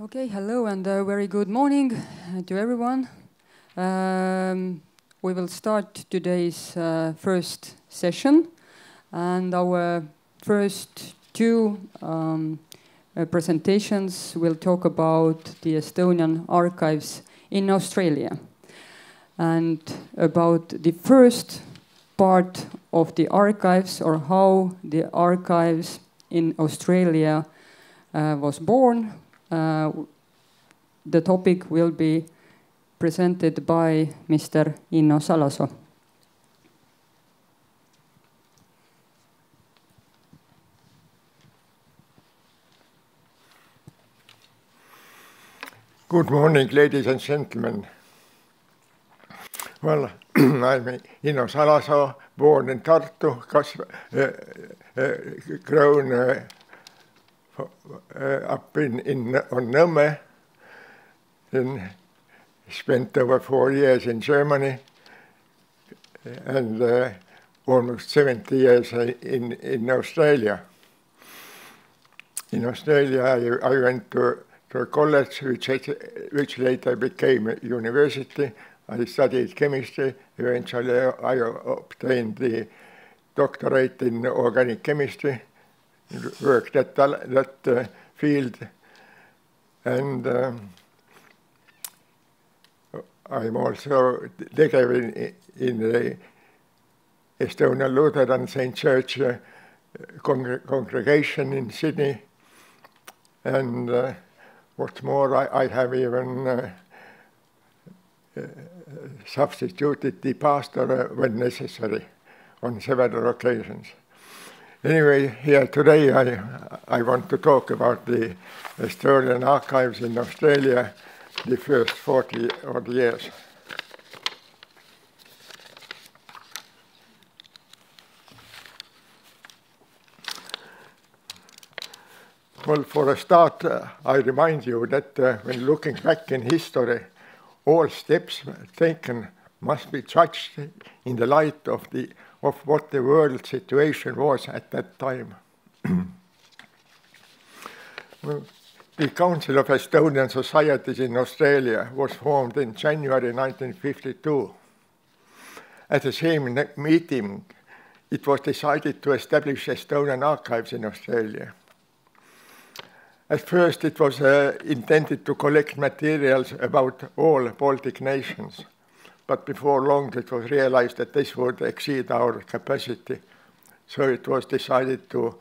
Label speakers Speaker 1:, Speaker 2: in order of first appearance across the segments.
Speaker 1: Okay, hello and a very good morning to everyone. We will start today's first session, and our first two presentations will talk about the Estonian archives in Australia, and about the first part of the archives, or how the archives in Australia was born. The topic will be presented by Mr. Inno Salasoo.
Speaker 2: Good morning, ladies and gentlemen. Well, I'm Inno Salasoo, born in Tartu, grown up on Nõmme, then spent over 4 years in Germany, and almost 70 years in Australia. In Australia, I went to a college which later became a university. I studied chemistry. Eventually, I obtained the doctorate in organic chemistry, worked at that field, and I'm also active in the Estonian Lutheran St. Church congregation in Sydney, and what's more, I have even substituted the pastor when necessary on several occasions. Anyway, here today I want to talk about the Estonian archives in Australia, the first 40 odd years. Well, for a start, I remind you that when looking back in history, all steps taken must be judged in the light of what the world situation was at that time. Well, the Council of Estonian Societies in Australia was formed in January 1952. At the same meeting, it was decided to establish Estonian archives in Australia. At first, it was intended to collect materials about all Baltic nations. But before long, it was realized that this would exceed our capacity. So it was decided to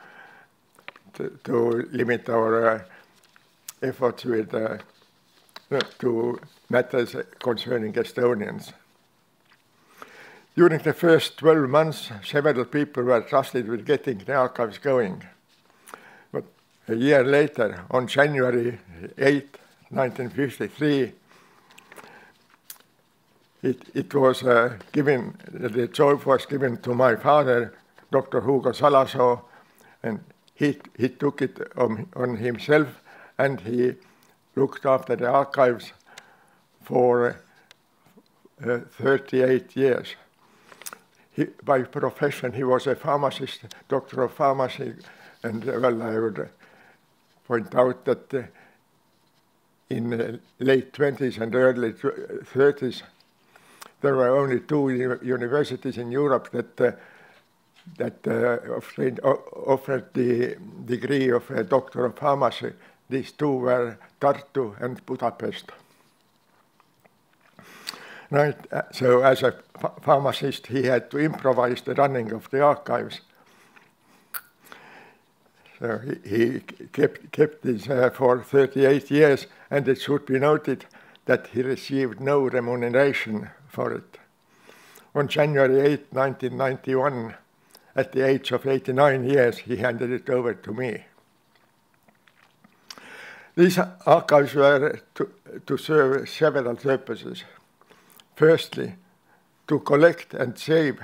Speaker 2: limit our efforts to matters concerning Estonians. During the first 12 months, several people were trusted with getting the archives going. But a year later, on January 8, 1953, it was given, the job was given to my father, Dr. Hugo Salasoo, and he took it on himself, and he looked after the archives for 38 years. By profession, he was a pharmacist, doctor of pharmacy, and well, I would point out that in the late 20s and early 30s, there were only 2 universities in Europe that offered the degree of a doctor of pharmacy. These 2 were Tartu and Budapest. Right. So as a pharmacist, he had to improvise the running of the archives. So he kept this for 38 years, and it should be noted that he received no remuneration for it. On January 8, 1991, at the age of 89 years, he handed it over to me. These archives were to serve several purposes. Firstly, to collect and save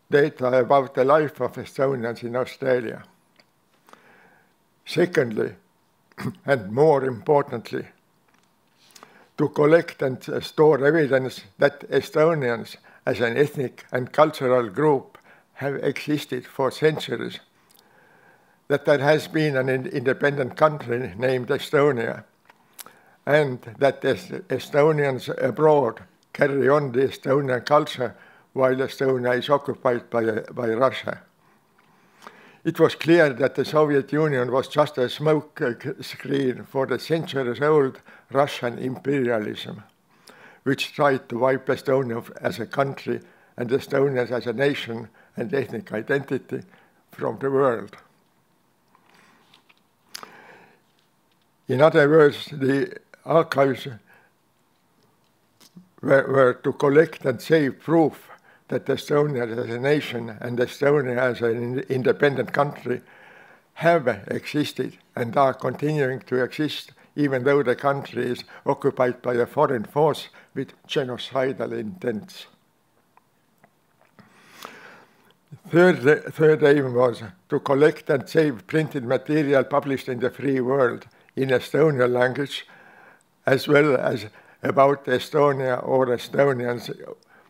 Speaker 2: data about the life of Estonians in Australia. Secondly, and more importantly, to collect and store evidence that Estonians as an ethnic and cultural group have existed for centuries, that there has been an independent country named Estonia, and that Estonians abroad carry on the Estonian culture while Estonia is occupied by Russia. It was clear that the Soviet Union was just a smoke screen for the centuries-old Russian imperialism, which tried to wipe Estonia as a country and Estonia as a nation and ethnic identity from the world. In other words, the archives were to collect and save proof that Estonia as a nation and Estonia as an independent country have existed and are continuing to exist, even though the country is occupied by a foreign force with genocidal intents. Third aim was to collect and save printed material published in the free world in Estonian language, as well as about Estonia or Estonians,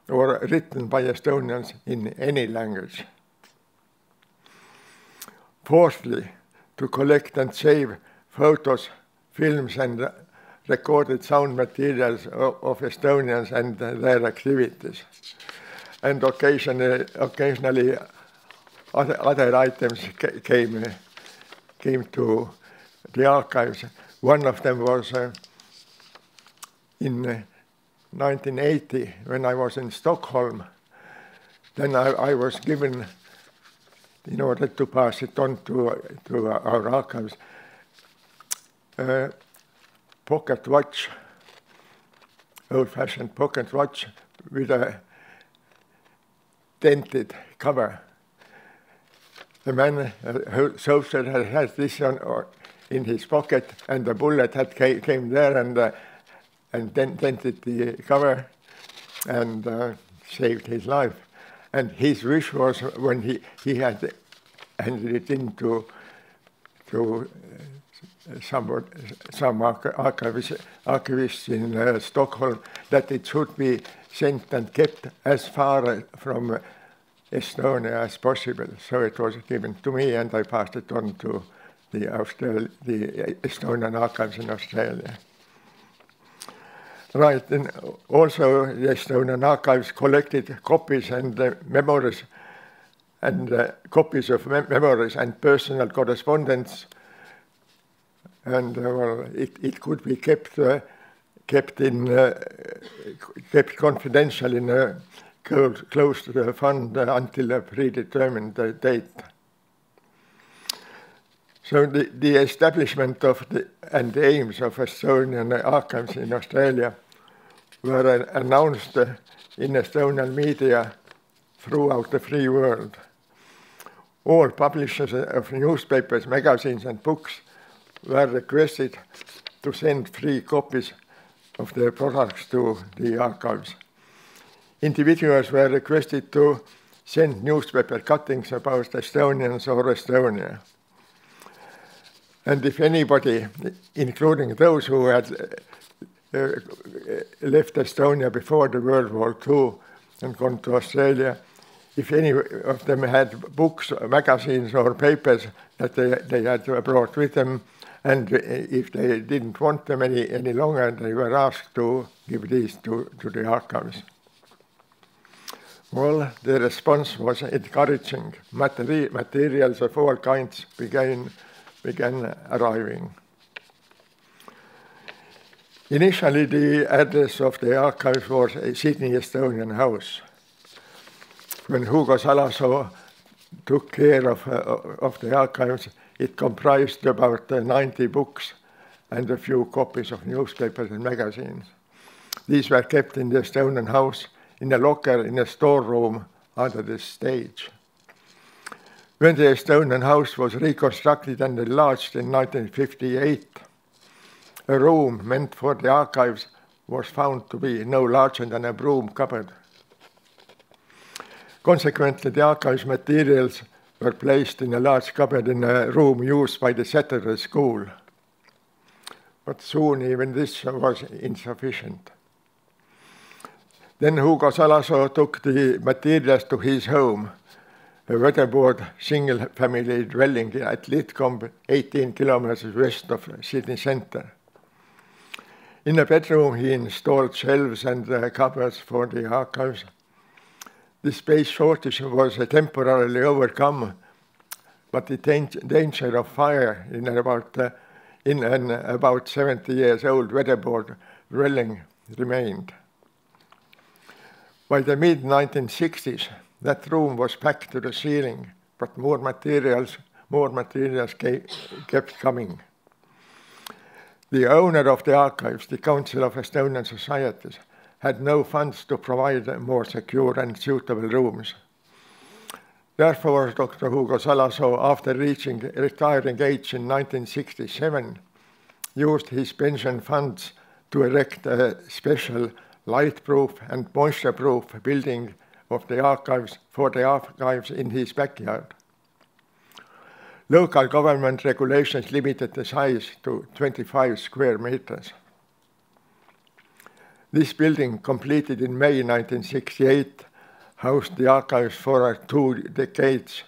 Speaker 2: or written by Estonians in any language. Fourthly, to collect and save photos, films, and recorded sound materials of Estonians and their activities. And occasionally other items came to the archives. One of them was in 1980, when I was in Stockholm. Then I was given, in order to pass it on to our archives, a pocket watch, old-fashioned pocket watch with a dented cover. The man, soldier, had this in his pocket, and the bullet came there and dented the cover and saved his life. And his wish was, when he had handed it in to some archivists in Stockholm, that it should be sent and kept as far from Estonia as possible. So it was given to me, and I passed it on to the Estonian archives in Australia. Right, and also the Estonian archives collected copies and memories, and copies of memories and personal correspondence, and well, it could be kept confidential in a closed fund until a predetermined date. So the establishment of and the aims of Estonian archives in Australia were announced in Estonian media throughout the free world. All publishers of newspapers, magazines, and books were requested to send free copies of their products to the archives. Individuals were requested to send newspaper cuttings about Estonians or Estonia. And if anybody, including those who had left Estonia before the World War II and gone to Australia, if any of them had books, magazines, or papers that they had brought with them, and if they didn't want them any longer, they were asked to give these to the archives. Well, the response was encouraging. Materials of all kinds began arriving. Initially, the address of the archives was a Sydney Estonian House. When Hugo Salasoo took care of the archives, it comprised about 90 books and a few copies of newspapers and magazines. These were kept in the Estonian House in a locker in a storeroom under the stage. When the Estonian House was reconstructed and enlarged in 1958, a room meant for the archives was found to be no larger than a broom cupboard. Consequently, the archives materials were placed in a large cupboard in a room used by the Saturday school. But soon even this was insufficient. Then Hugo Salasoo took the materials to his home, a weatherboard single-family dwelling at Lidcombe, 18 kilometers west of Sydney Centre. In a bedroom, he installed shelves and cupboards for the archives. The space shortage was temporarily overcome, but the danger of fire in an about 70 years old weatherboard dwelling remained. By the mid-1960s, that room was packed to the ceiling, but more materials kept coming. The owner of the archives, the Council of Estonian Societies, had no funds to provide more secure and suitable rooms. Therefore, Dr. Hugo Salasoo, after reaching retiring age in 1967, used his pension funds to erect a special light-proof and moisture-proof building of the archives for the archives in his backyard. Local government regulations limited the size to 25 square meters. This building, completed in May 1968, housed the archives for 2 decades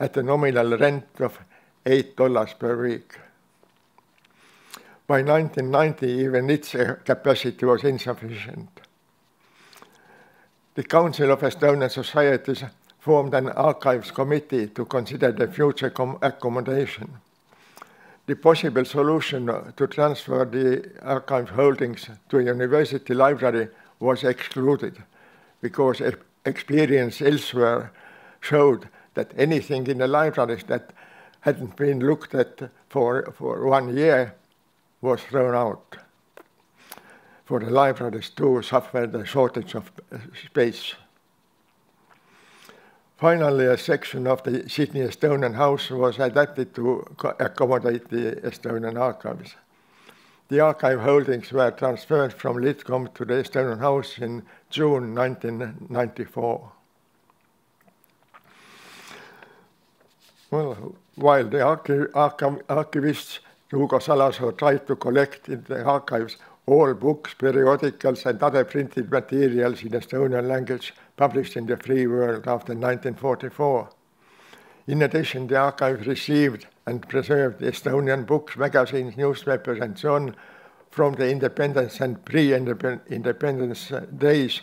Speaker 2: at a nominal rent of $8 per week. By 1990, even its capacity was insufficient. The Council of Estonian Societies formed an archives committee to consider the future accommodation. The possible solution to transfer the archive holdings to a university library was excluded because experience elsewhere showed that anything in the libraries that hadn't been looked at for 1 year was thrown out, for the libraries too suffered a shortage of space. Finally, a section of the Sydney Estonian House was adapted to accommodate the Estonian archives. The archive holdings were transferred from Litcom to the Estonian House in June 1994. Well, while the archivists Hugo Salasoo tried to collect in the archives all books, periodicals, and other printed materials in Estonian language published in the free world after 1944. In addition, the archive received and preserved Estonian books, magazines, newspapers, and so on from the independence and pre-independence days,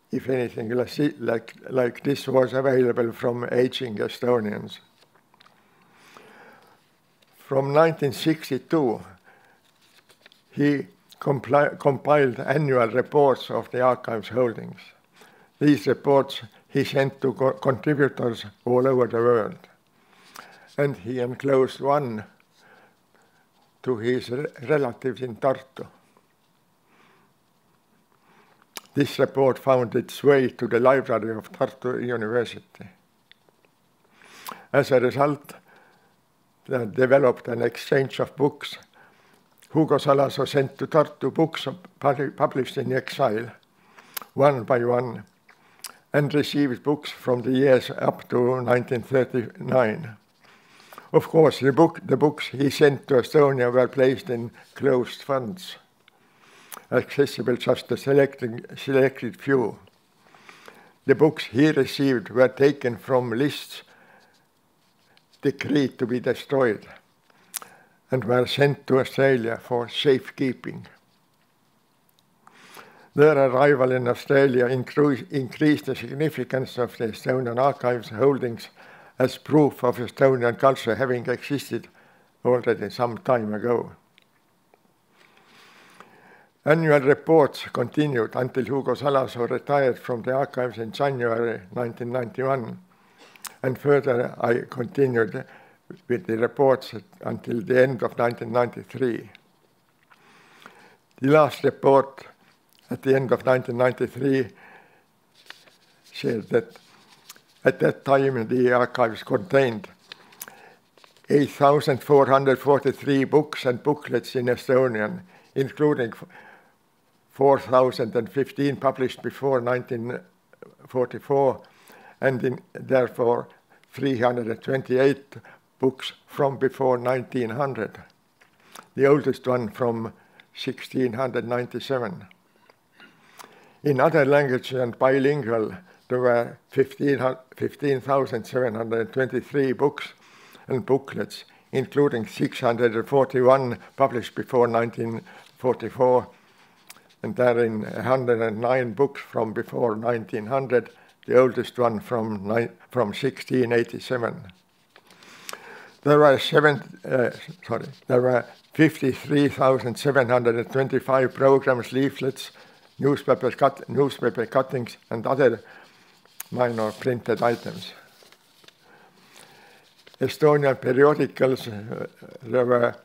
Speaker 2: if anything like this was available from aging Estonians. From 1962, he compiled annual reports of the archives holdings. These reports he sent to contributors all over the world, and he enclosed one to his relatives in Tartu. This report found its way to the library of Tartu University. As a result, there developed an exchange of books. Hugo Salasoo sent to Tartu books published in exile, one by one, and received books from the years up to 1939. Of course, the books he sent to Estonia were placed in closed funds, accessible just to selected few. The books he received were taken from lists decreed to be destroyed and were sent to Australia for safekeeping. Their arrival in Australia increased the significance of the Estonian archives holdings as proof of Estonian culture having existed already some time ago. Annual reports continued until Hugo Salasoo retired from the archives in January 1991, and further I continued with the reports until the end of 1993. The last report at the end of 1993 said that at that time the archives contained 8,443 books and booklets in Estonian, including 4,015 published before 1944, and therefore 328 books from before 1900, the oldest one from 1697. In other languages and bilingual, there were 15,723 books and booklets, including 641 published before 1944, and therein 109 books from before 1900, the oldest one from 1687. There were 53,725 programs, leaflets, newspaper cuttings, and other minor printed items. Estonian periodicals, there were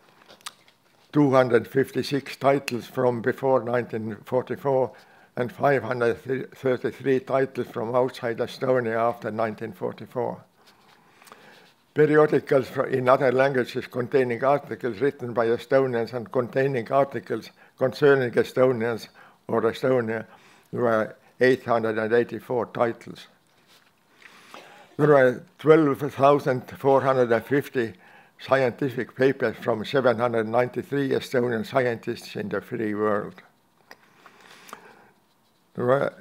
Speaker 2: 256 titles from before 1944 and 533 titles from outside Estonia after 1944. Periodicals in other languages containing articles written by Estonians and containing articles concerning Estonians or Estonia were 884 titles. There were 12,450 scientific papers from 793 Estonian scientists in the free world. There were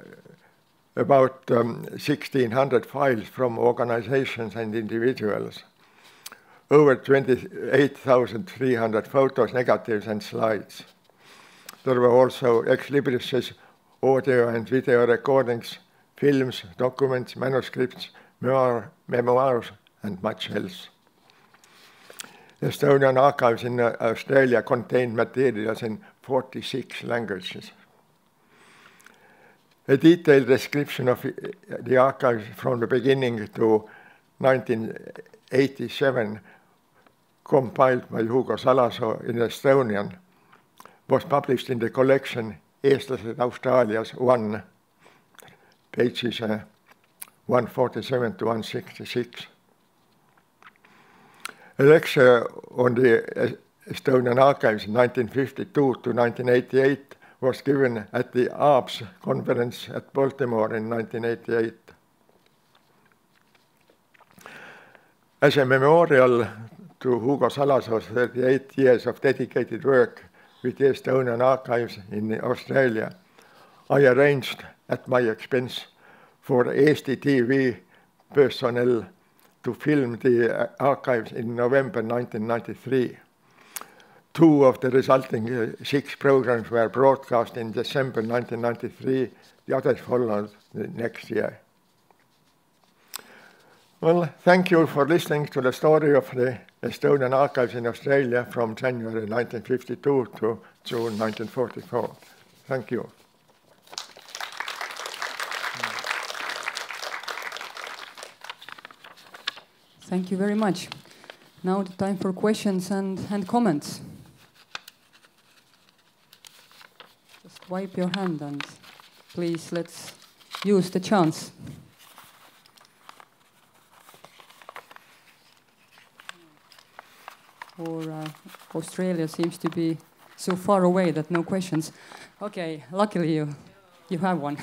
Speaker 2: about 1,600 files from organizations and individuals, over 28,300 photos, negatives, and slides. There were also ex libris, audio and video recordings, films, documents, manuscripts, memoirs, and much else. Estonian archives in Australia contain materials in 46 languages. A detailed description of the archives from the beginning to 1987, compiled by Hugo Salasoo in Estonian, was published in the collection Eestlased Austraalias 1, pages 147 to 166. A lecture on the Estonian archives in 1952 to 1988 was given at the ARPS conference at Baltimore in 1988. As a memorial to Hugo Salasoo's 38 years of dedicated work with the Estonian archives in Australia, I arranged at my expense for Eesti TV personnel to film the archives in November 1993. 2 of the resulting 6 programs were broadcast in December 1993. The others followed the next year. Well, thank you for listening to the story of the Estonian archives in Australia from January 1952 to June 1944. Thank you.
Speaker 1: Thank you very much. Now the time for questions and comments. Just wipe your hand and please let's use the chance. Or Australia seems to be so far away that no questions. Okay, luckily you have one.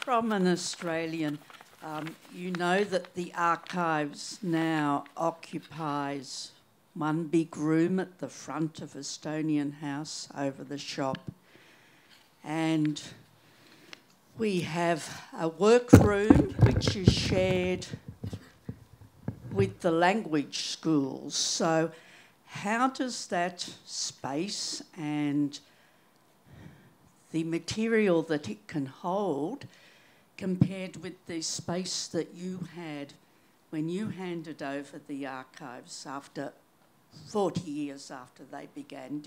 Speaker 3: From an Australian, you know that the archives now occupies one big room at the front of Estonian House over the shop. And we have a workroom which is shared with the language schools. So how does that space and the material that it can hold compared with the space that you had when you handed over the archives after 40 years after they began?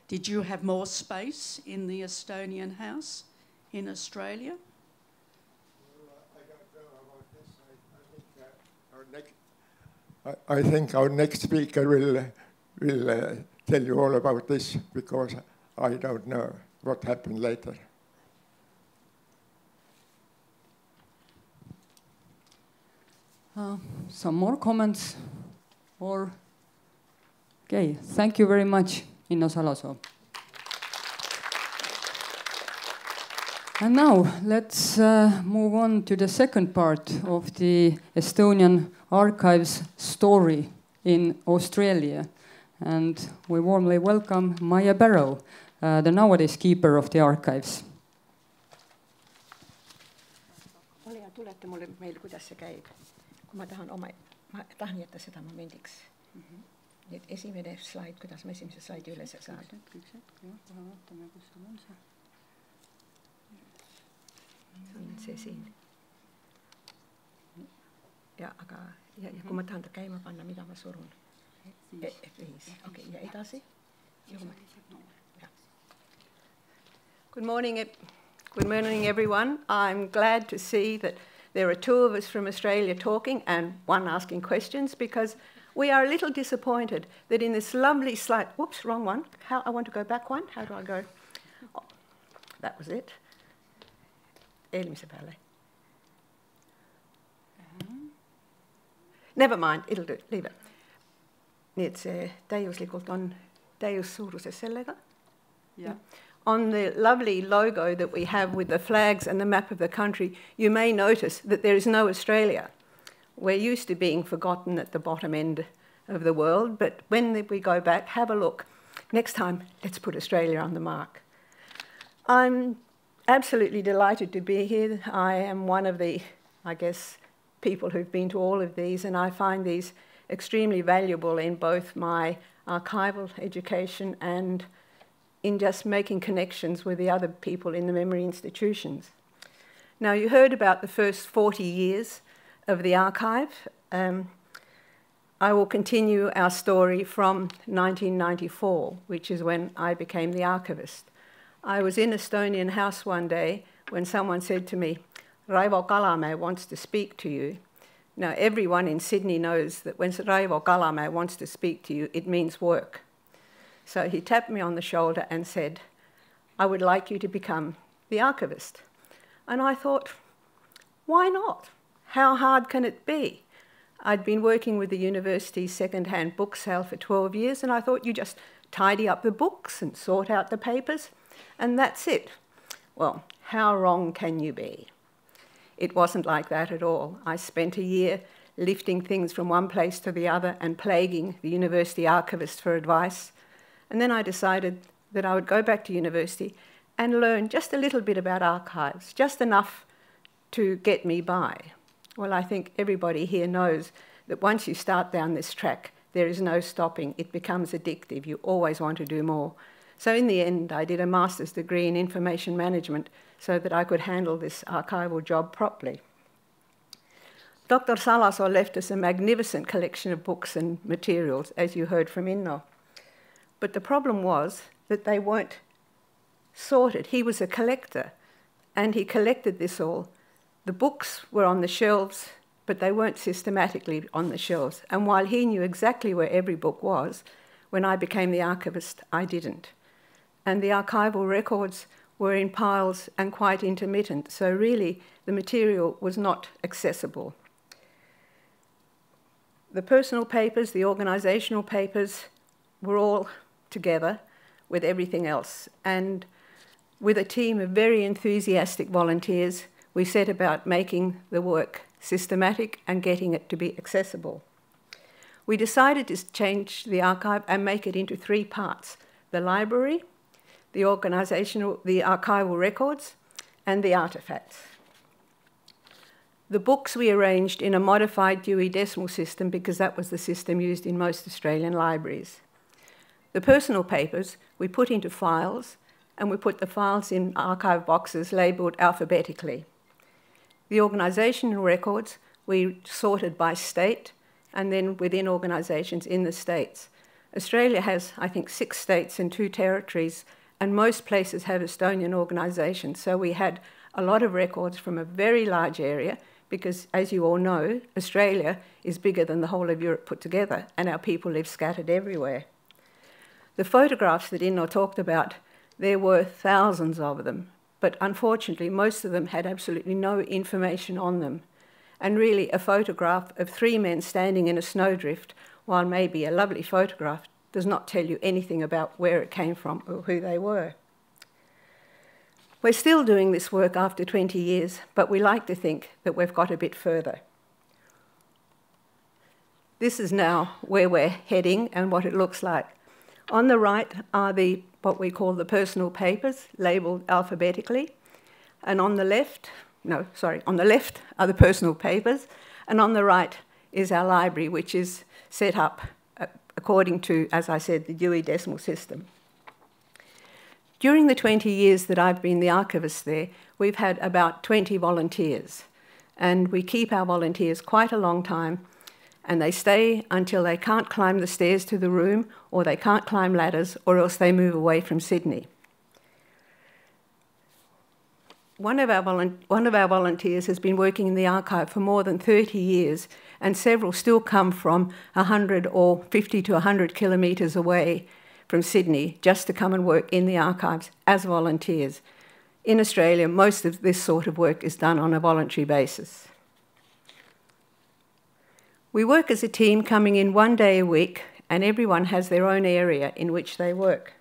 Speaker 3: Did you have more space in the Estonian House in Australia?
Speaker 2: Well, I don't know about this. I think our next speaker will tell you all about this, because I don't know what happened later.
Speaker 1: Some more comments? Or okay, thank you very much, Inno Salasoo. And now let's move on to the second part of the Estonian archives story in Australia. And we warmly welcome Maia Barrow, the nowadays keeper of the archives.
Speaker 4: Tulette meille, kuidas see käib. Kui ma tahan oma ma tahan jätta seda momendiks. Nii et esimene slaid, kuidas ma esimese slaidi üles saan.
Speaker 1: Kohe vaatame, kus sul on see.
Speaker 4: See siin. Ja kui ma tahan ta käima panna, mida ma surun? F5. Okei, ja edasi? Good morning, everyone. I'm glad to see that there are two of us from Australia talking and one asking questions, because we are a little disappointed that in this lovely slide, whoops, wrong one. I want to go back one. How do I go? Oh, that was it. Eelmise peale. Never mind, it'll do, leave it. Nii et see täiuslikult on täiussuuruses sellega.
Speaker 1: Yeah.
Speaker 4: On the lovely logo that we have with the flags and the map of the country, you may notice that there is no Australia. We're used to being forgotten at the bottom end of the world, but when we go back, have a look. Next time, let's put Australia on the mark. I'm absolutely delighted to be here. I am one of the, I guess, people who've been to all of these, and I find these extremely valuable in both my archival education and in just making connections with the other people in the memory institutions. Now, you heard about the first 40 years of the archive. I will continue our story from 1994, which is when I became the archivist. I was in Estonian House one day when someone said to me, Raivo Kalamäe wants to speak to you. Now, everyone in Sydney knows that when Raivo Kalamäe wants to speak to you, it means work. So he tapped me on the shoulder and said, I would like you to become the archivist. And I thought, why not? How hard can it be? I'd been working with the university's second-hand book sale for 12 years, and I thought you just tidy up the books and sort out the papers, and that's it. Well, how wrong can you be? It wasn't like that at all. I spent a year lifting things from one place to the other and plaguing the university archivist for advice. And then I decided that I would go back to university and learn just a little bit about archives, just enough to get me by. Well, I think everybody here knows that once you start down this track, there is no stopping. It becomes addictive. You always want to do more. So in the end, I did a master's degree in information management so that I could handle this archival job properly. Dr. Salasoo left us a magnificent collection of books and materials, as you heard from Inno. But the problem was that they weren't sorted. He was a collector, and he collected this all. The books were on the shelves, but they weren't systematically on the shelves. And while he knew exactly where every book was, when I became the archivist, I didn't. And the archival records were in piles and quite intermittent, so really the material was not accessible. The personal papers, the organisational papers, were all together with everything else. And with a team of very enthusiastic volunteers, we set about making the work systematic and getting it to be accessible. We decided to change the archive and make it into 3 parts: the library, the archival records, and the artefacts. The books we arranged in a modified Dewey Decimal System because that was the system used in most Australian libraries. The personal papers we put into files, and we put the files in archive boxes labelled alphabetically. The organisational records we sorted by state and then within organisations in the states. Australia has, I think, 6 states and 2 territories, and most places have Estonian organisations. So we had a lot of records from a very large area because, as you all know, Australia is bigger than the whole of Europe put together, and our people live scattered everywhere. The photographs that Inno talked about, there were thousands of them, but unfortunately most of them had absolutely no information on them. And really a photograph of 3 men standing in a snowdrift, while maybe a lovely photograph, does not tell you anything about where it came from or who they were. We're still doing this work after 20 years, but we like to think that we've got a bit further. This is now where we're heading and what it looks like. On the right are what we call the personal papers, labelled alphabetically. And on the left are the personal papers, and on the right is our library, which is set up according to, as I said, the Dewey Decimal System. During the 20 years that I've been the archivist there, we've had about 20 volunteers. And we keep our volunteers quite a long time, and they stay until they can't climb the stairs to the room, or they can't climb ladders, or else they move away from Sydney. One of our volunteers has been working in the archive for more than 30 years, and several still come from 100 or 50 to 100 kilometres away from Sydney just to come and work in the archives as volunteers. In Australia, most of this sort of work is done on a voluntary basis. We work as a team, coming in 1 day a week, and everyone has their own area in which they work.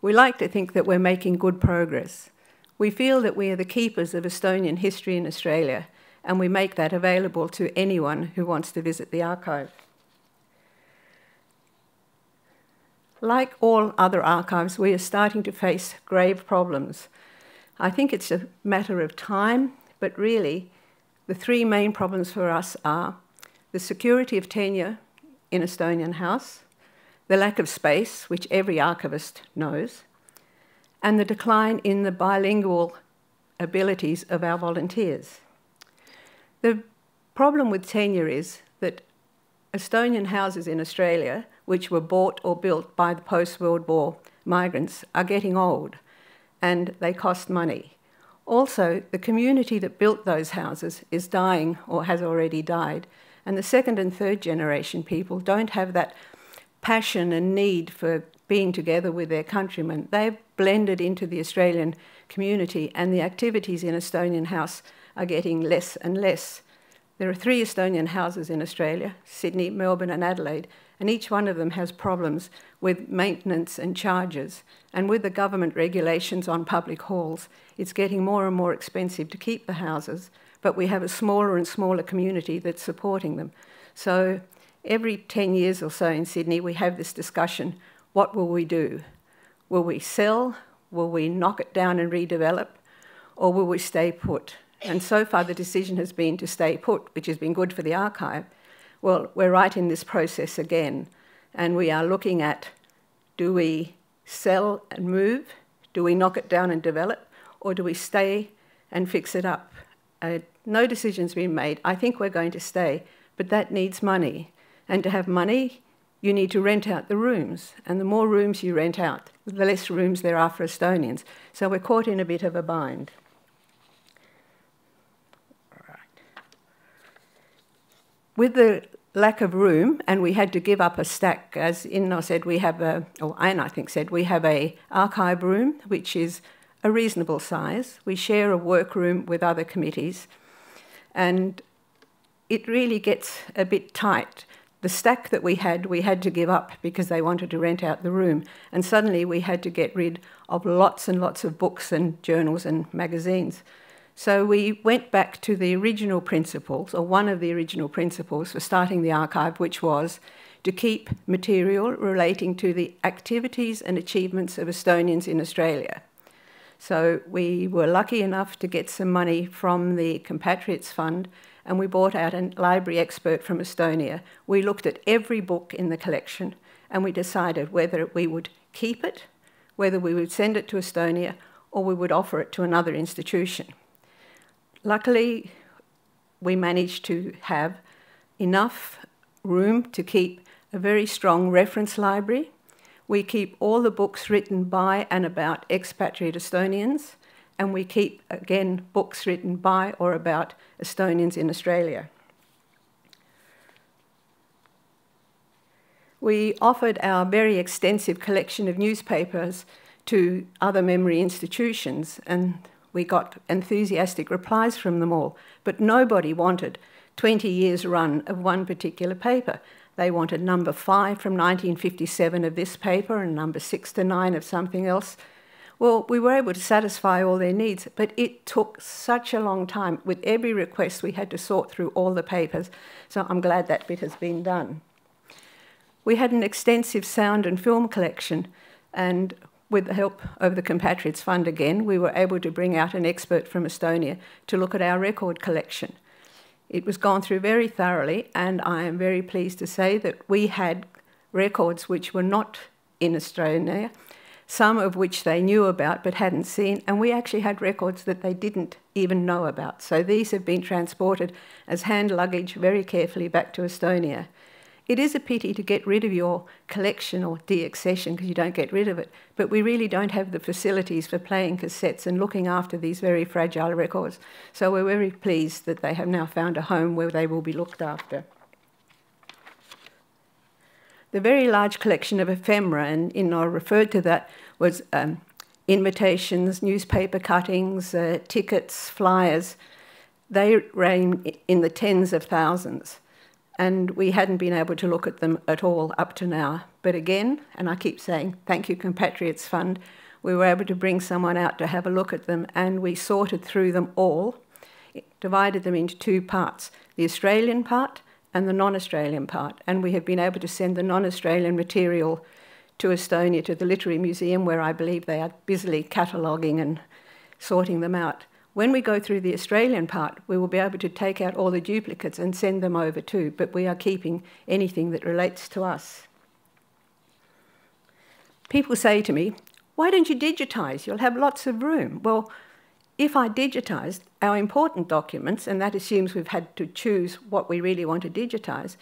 Speaker 4: We like to think that we're making good progress. We feel that we are the keepers of Estonian history in Australia, and we make that available to anyone who wants to visit the archive. Like all other archives, we are starting to face grave problems. I think it's a matter of time, but really, the three main problems for us are the security of tenure in Estonian House, the lack of space, which every archivist knows, and the decline in the bilingual abilities of our volunteers. The problem with tenure is that Estonian houses in Australia, which were bought or built by the post-World War migrants, are getting old, and they cost money. Also, the community that built those houses is dying or has already died, and the second and third generation people don't have that passion and need for being together with their countrymen. They've blended into the Australian community, and the activities in Estonian House are getting less and less. There are 3 Estonian houses in Australia, Sydney, Melbourne and Adelaide, and each one of them has problems with maintenance and charges. And with the government regulations on public halls, it's getting more and more expensive to keep the houses, but we have a smaller and smaller community that's supporting them. So every 10 years or so in Sydney, we have this discussion, what will we do? Will we sell? Will we knock it down and redevelop? Or will we stay put? And so far the decision has been to stay put, which has been good for the archive. Well, we're right in this process again, and we are looking at, do we sell and move? Do we knock it down and develop? Or do we stay and fix it up? No decision's been made. I think we're going to stay, but that needs money. And to have money, you need to rent out the rooms. And the more rooms you rent out, the less rooms there are for Estonians. So we're caught in a bit of a bind. With the lack of room, and we had to give up a stack, as Inno said, we have a, or Anne I think said, we have a archive room, which is a reasonable size. We share a workroom with other committees, and it really gets a bit tight. The stack that we had to give up because they wanted to rent out the room, and suddenly we had to get rid of lots and lots of books and journals and magazines. So we went back to the original principles, or one of the original principles for starting the archive, which was to keep material relating to the activities and achievements of Estonians in Australia. So we were lucky enough to get some money from the Compatriots Fund, and we bought out a library expert from Estonia. We looked at every book in the collection, and we decided whether we would keep it, whether we would send it to Estonia, or we would offer it to another institution. Luckily, we managed to have enough room to keep a very strong reference library. We keep all the books written by and about expatriate Estonians, and we keep, again, books written by or about Estonians in Australia. We offered our very extensive collection of newspapers to other memory institutions, and we got enthusiastic replies from them all, but nobody wanted 20 years run of one particular paper. They wanted number 5 from 1957 of this paper and number 6 to 9 of something else. Well, we were able to satisfy all their needs, but it took such a long time. With every request, we had to sort through all the papers, so I'm glad that bit has been done. We had an extensive sound and film collection, and with the help of the Compatriots Fund again, we were able to bring out an expert from Estonia to look at our record collection. It was gone through very thoroughly, and I am very pleased to say that we had records which were not in Australia, some of which they knew about but hadn't seen, and we actually had records that they didn't even know about. So these have been transported as hand luggage very carefully back to Estonia. It is a pity to get rid of your collection or deaccession because you don't get rid of it, but we really don't have the facilities for playing cassettes and looking after these very fragile records. So we're very pleased that they have now found a home where they will be looked after. The very large collection of ephemera, and I referred to that, was invitations, newspaper cuttings, tickets, flyers. They ran in the tens of thousands, and we hadn't been able to look at them at all up to now. But again, and I keep saying, thank you, Compatriots Fund, we were able to bring someone out to have a look at them, and we sorted through them all, divided them into two parts, the Australian part and the non-Australian part, and we have been able to send the non-Australian material to Estonia, to the Literary Museum, where I believe they are busily cataloguing and sorting them out. When we go through the Australian part, we will be able to take out all the duplicates and send them over too, but we are keeping anything that relates to us. People say to me, why don't you digitise? You'll have lots of room. Well, if I digitised our important documents, and that assumes we've had to choose what we really want to digitise,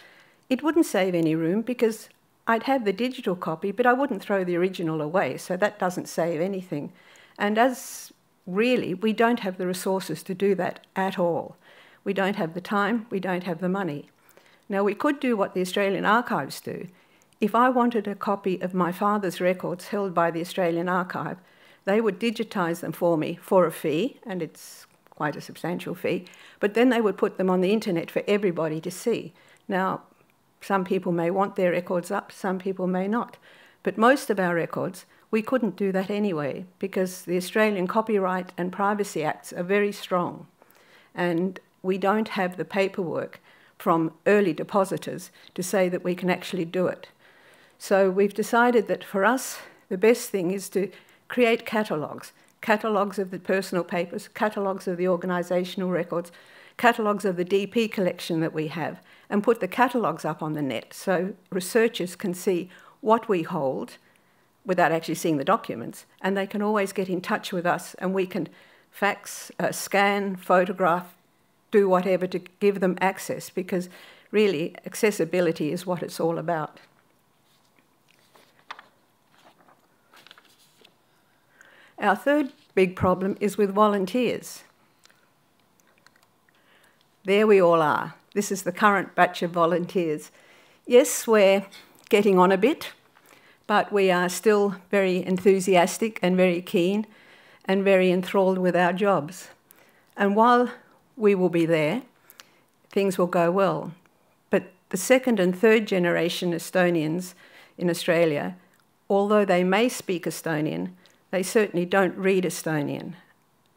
Speaker 4: it wouldn't save any room because I'd have the digital copy, but I wouldn't throw the original away, so that doesn't save anything. And as really, we don't have the resources to do that at all. We don't have the time, we don't have the money. Now, we could do what the Australian Archives do. If I wanted a copy of my father's records held by the Australian Archive, they would digitise them for me for a fee, and it's quite a substantial fee, but then they would put them on the internet for everybody to see. Now, some people may want their records up, some people may not, but most of our records, we couldn't do that anyway because the Australian Copyright and Privacy Acts are very strong, and we don't have the paperwork from early depositors to say that we can actually do it. So we've decided that for us, the best thing is to create catalogues of the personal papers, catalogues of the organisational records, catalogues of the DP collection that we have, and put the catalogues up on the net so researchers can see what we hold without actually seeing the documents, and they can always get in touch with us and we can fax, scan, photograph, do whatever to give them access, because really accessibility is what it's all about. Our third big problem is with volunteers. There we all are. This is the current batch of volunteers. Yes, we're getting on a bit, but we are still very enthusiastic and very keen and very enthralled with our jobs. And while we will be there, things will go well. But the second and third generation Estonians in Australia, although they may speak Estonian, they certainly don't read Estonian.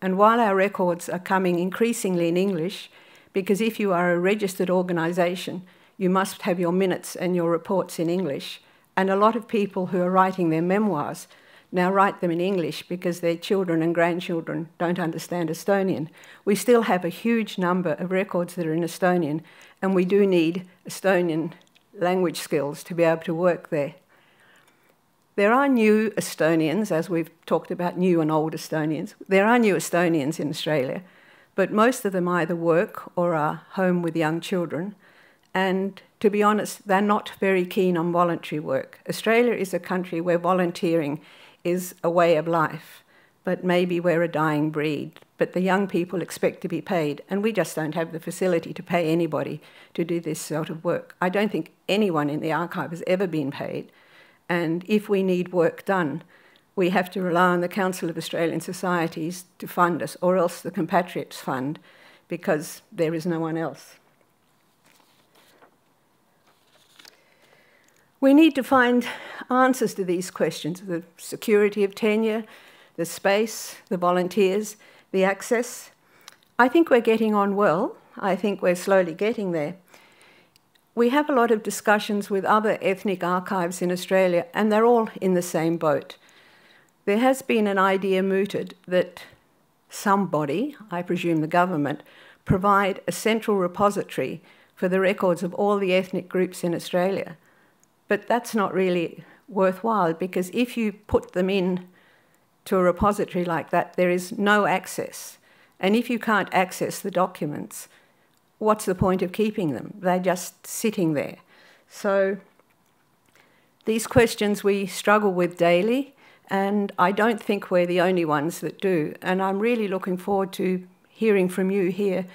Speaker 4: And while our records are coming increasingly in English, because if you are a registered organisation, you must have your minutes and your reports in English. And a lot of people who are writing their memoirs now write them in English because their children and grandchildren don't understand Estonian. We still have a huge number of records that are in Estonian, and we do need Estonian language skills to be able to work there. There are new Estonians, as we've talked about new and old Estonians. There are new Estonians in Australia, but most of them either work or are home with young children. And to be honest, they're not very keen on voluntary work. Australia is a country where volunteering is a way of life, but maybe we're a dying breed. But the young people expect to be paid, and we just don't have the facility to pay anybody to do this sort of work. I don't think anyone in the archive has ever been paid. And if we need work done, we have to rely on the Council of Australian Societies to fund us, or else the Compatriots Fund, because there is no one else. We need to find answers to these questions: the security of tenure, the space, the volunteers, the access. I think we're getting on well. I think we're slowly getting there. We have a lot of discussions with other ethnic archives in Australia, and they're all in the same boat. There has been an idea mooted that somebody, I presume the government, provide a central repository for the records of all the ethnic groups in Australia. But that's not really worthwhile, because if you put them in to a repository like that, there is no access. And if you can't access the documents, what's the point of keeping them? They're just sitting there. So these questions we struggle with daily, and I don't think we're the only ones that do. And I'm really looking forward to hearing from you here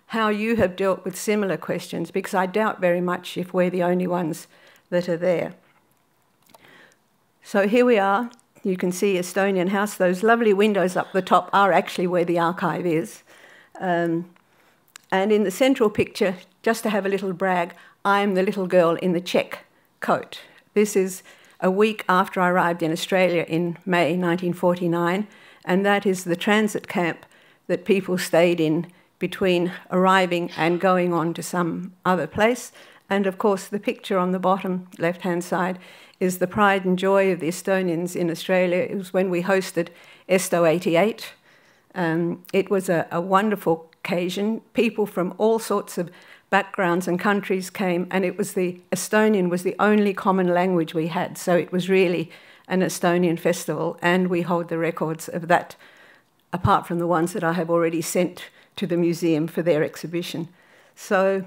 Speaker 4: how you have dealt with similar questions, because I doubt very much if we're the only ones that are there. So here we are. You can see Estonian House. Those lovely windows up the top are actually where the archive is. And in the central picture, just to have a little brag, I am the little girl in the check coat. This is a week after I arrived in Australia in May 1949, and that is the transit camp that people stayed in between arriving and going on to some other place. And of course, the picture on the bottom left-hand side is the pride and joy of the Estonians in Australia. It was when we hosted Esto 88. It was a wonderful occasion. People from all sorts of backgrounds and countries came, and it was Estonian was the only common language we had. So it was really an Estonian festival, and we hold the records of that, apart from the ones that I have already sent to the museum for their exhibition. So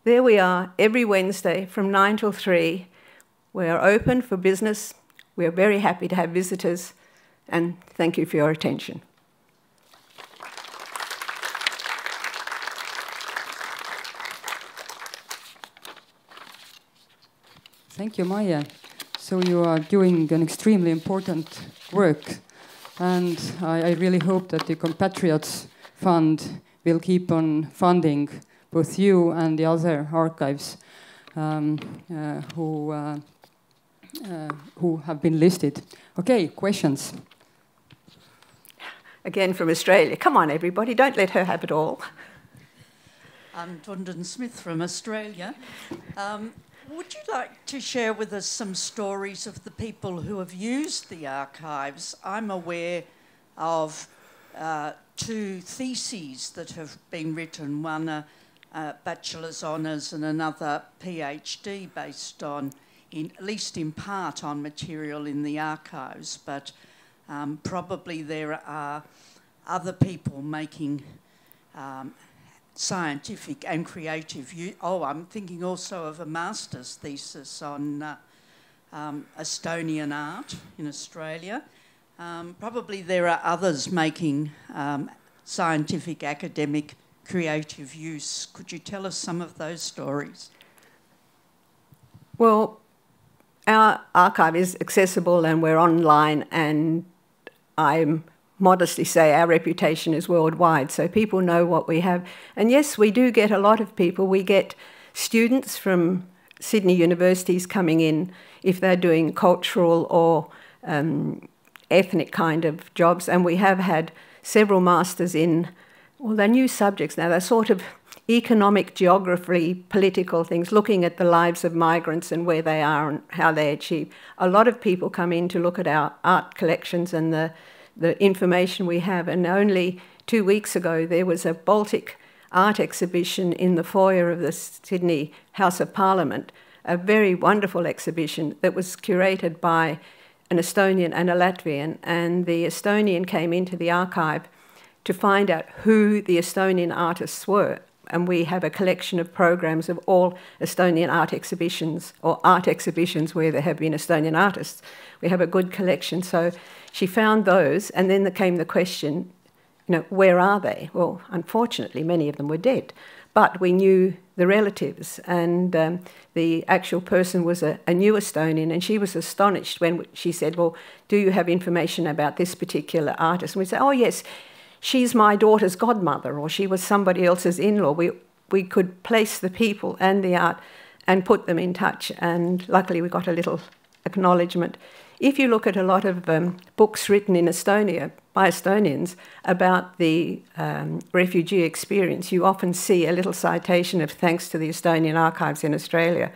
Speaker 4: there we are, every Wednesday from 9 till 3. We are open for business. We are very happy to have visitors, and thank you for your attention.
Speaker 1: Thank you, Maija. So you are doing an extremely important work, and I really hope that the Compatriots Fund will keep on funding both you and the other archives who have been listed. Okay, questions?
Speaker 4: Again from Australia. Come on, everybody, don't let her have it all.
Speaker 3: I'm Dundon Smith from Australia. Would you like to share with us some stories of the people who have used the archives? I'm aware of 2 theses that have been written, one a bachelor's honours and another PhD, based on, at least in part, on material in the archives, but probably there are other people making scientific and creative use. Oh, I'm thinking also of a master's thesis on Estonian art in Australia. Probably there are others making scientific, academic, creative use. Could you tell us some of those stories?
Speaker 4: Well, our archive is accessible and we're online, and I modestly say our reputation is worldwide, so people know what we have. And yes, we do get a lot of people. We get students from Sydney universities coming in if they're doing cultural or ethnic kind of jobs, and we have had several masters in, well, they're new subjects now. They're sort of economic, geography, political things, looking at the lives of migrants and where they are and how they achieve. A lot of people come in to look at our art collections and the information we have. And only 2 weeks ago, there was a Baltic art exhibition in the foyer of the Sydney House of Parliament, a very wonderful exhibition that was curated by an Estonian and a Latvian. And the Estonian came into the archive to find out who the Estonian artists were. And we have a collection of programs of all Estonian art exhibitions, or art exhibitions where there have been Estonian artists. We have a good collection. So she found those, and then there came the question, where are they? Well, unfortunately, many of them were dead. But we knew the relatives, and the actual person was a new Estonian, and she was astonished when she said, well, do you have information about this particular artist? And we said, oh, yes, she's my daughter's godmother, or she was somebody else's in-law. We could place the people and the art and put them in touch, and luckily we got a little acknowledgement. If you look at a lot of books written in Estonia by Estonians about the refugee experience, you often see a little citation of thanks to the Estonian archives in Australia.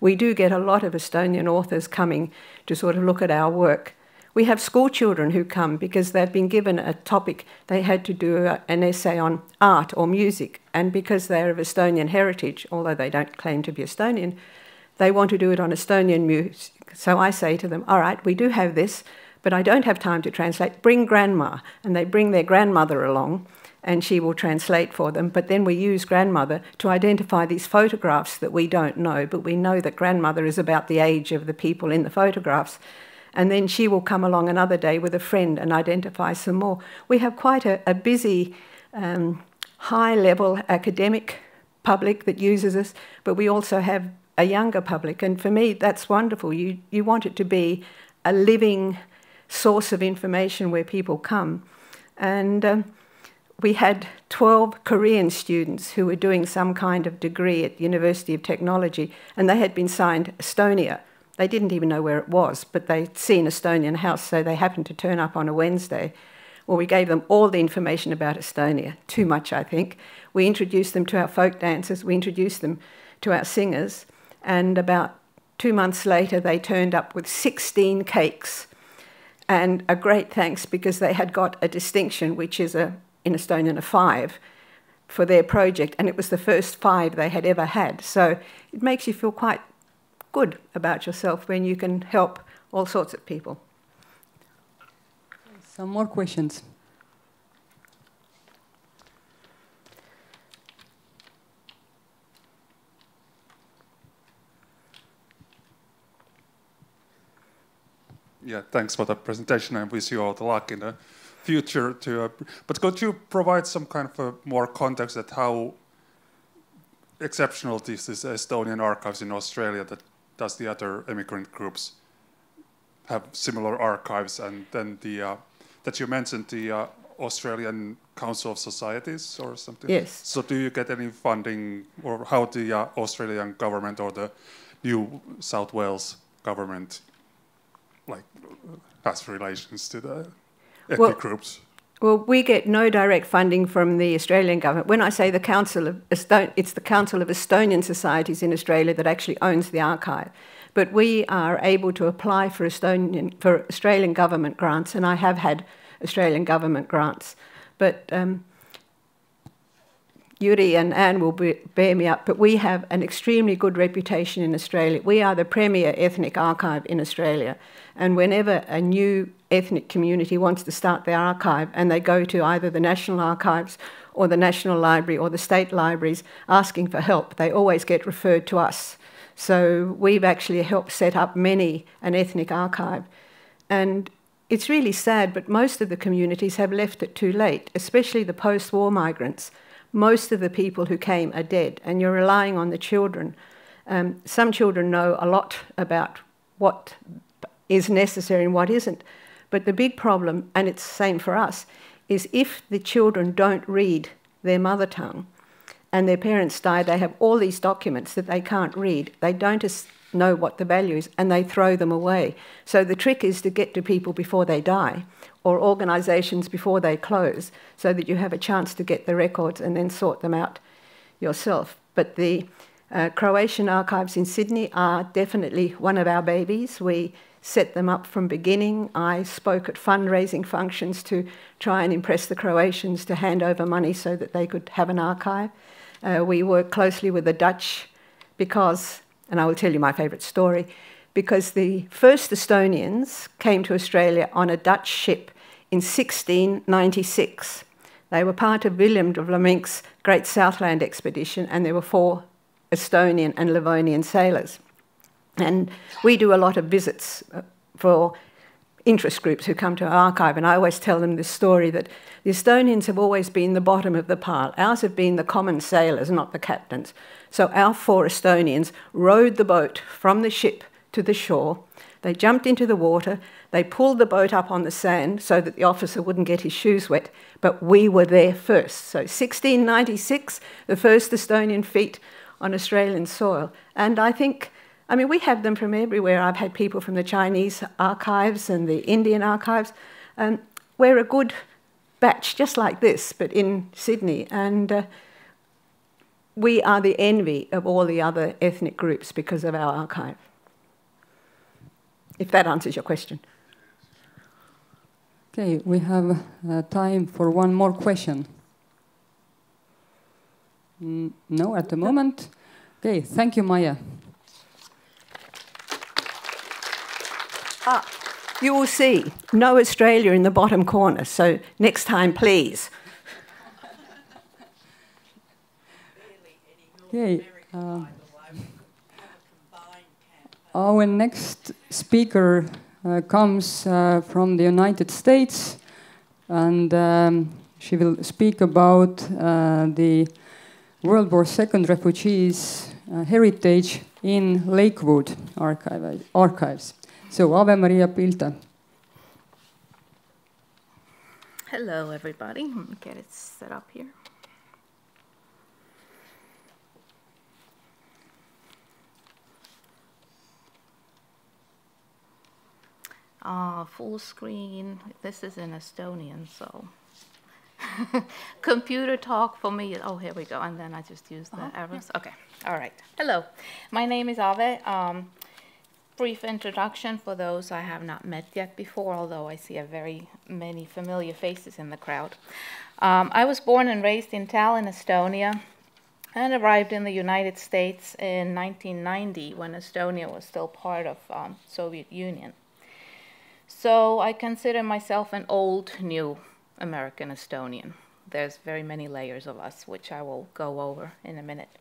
Speaker 4: We do get a lot of Estonian authors coming to sort of look at our work. We have school children who come because they've been given a topic. They had to do an essay on art or music, and because they're of Estonian heritage, although they don't claim to be Estonian, they want to do it on Estonian music. So I say to them, all right, we do have this, but I don't have time to translate. Bring grandma. And they bring their grandmother along, and she will translate for them. But then we use grandmother to identify these photographs that we don't know, but we know that grandmother is about the age of the people in the photographs. And then she will come along another day with a friend and identify some more. We have quite a busy, high-level academic public that uses us, but we also have a younger public. And for me, that's wonderful. You want it to be a living source of information where people come. And we had 12 Korean students who were doing some kind of degree at the University of Technology, and they had been signed Estonia. They didn't even know where it was, but they'd seen Estonian House, so they happened to turn up on a Wednesday. Well, we gave them all the information about Estonia, too much, I think. We introduced them to our folk dancers, we introduced them to our singers, and about 2 months later, they turned up with 16 cakes, and a great thanks because they had got a distinction, which is in Estonian a 5, for their project, and it was the first 5 they had ever had. So it makes you feel quite good about yourself when you can help all sorts of people.
Speaker 1: Some more questions.
Speaker 5: Yeah, thanks for the presentation and wish you all the luck in the future too. But could you provide some kind of a more context at how exceptional this is Estonian archives in Australia, that does the other immigrant groups have similar archives? And then that you mentioned the Australian Council of Societies or something.
Speaker 4: Yes.
Speaker 5: So do you get any funding, or how the Australian government or the New South Wales government has relations to the ethnic groups?
Speaker 4: Well, we get no direct funding from the Australian government. When I say the Council of it's the Council of Estonian Societies in Australia that actually owns the archive. But we are able to apply for Australian government grants, and I have had Australian government grants. But Yuri and Anne will bear me up, but we have an extremely good reputation in Australia. We are the premier ethnic archive in Australia. And whenever a new ethnic community wants to start their archive and they go to either the National Archives or the National Library or the state libraries asking for help, they always get referred to us. So we've actually helped set up many an ethnic archive. And it's really sad, but most of the communities have left it too late, especially the post-war migrants. Most of the people who came are dead, and you're relying on the children. Some children know a lot about what is necessary and what isn't. But the big problem, and it's the same for us, is if the children don't read their mother tongue and their parents die, they have all these documents that they can't read. They don't know what the value is, and they throw them away. So the trick is to get to people before they die, or organisations before they close, so that you have a chance to get the records and then sort them out yourself. But the Croatian archives in Sydney are definitely one of our babies. We set them up from beginning. I spoke at fundraising functions to try and impress the Croatians to hand over money so that they could have an archive. We work closely with the Dutch because, and I will tell you my favourite story, because the first Estonians came to Australia on a Dutch ship in 1696. They were part of Willem de Vlaminck's Great Southland expedition, and there were 4 Estonian and Livonian sailors. And we do a lot of visits for interest groups who come to our archive, and I always tell them this story that the Estonians have always been the bottom of the pile. Ours have been the common sailors, not the captains. So our 4 Estonians rowed the boat from the ship to the shore. They jumped into the water, they pulled the boat up on the sand so that the officer wouldn't get his shoes wet, but we were there first. So 1696, the first Estonian feet on Australian soil. And I mean, we have them from everywhere. I've had people from the Chinese archives and the Indian archives. We're a good batch, just like this, but in Sydney. And we are the envy of all the other ethnic groups because of our archive. If that answers your question.
Speaker 1: Okay, we have time for one more question. No, at the moment. Okay, thank you, Maya.
Speaker 4: You will see no Australia in the bottom corner, so next time, please.
Speaker 1: Okay. Our next speaker comes from the United States, and she will speak about the World War II refugees' heritage in Lakewood archives. So, Ave-Maria Pilte.
Speaker 6: Hello, everybody. Let me get it set up here. Full screen. This is in Estonian, so computer talk for me. Oh, here we go. And then I just use the arrows. Okay. All right. Hello. My name is Ave. Brief introduction for those I have not met yet before, although I see very many familiar faces in the crowd. I was born and raised in Tallinn, Estonia, and arrived in the United States in 1990 when Estonia was still part of Soviet Union. So I consider myself an old, new American Estonian. There's very many layers of us, which I will go over in a minute.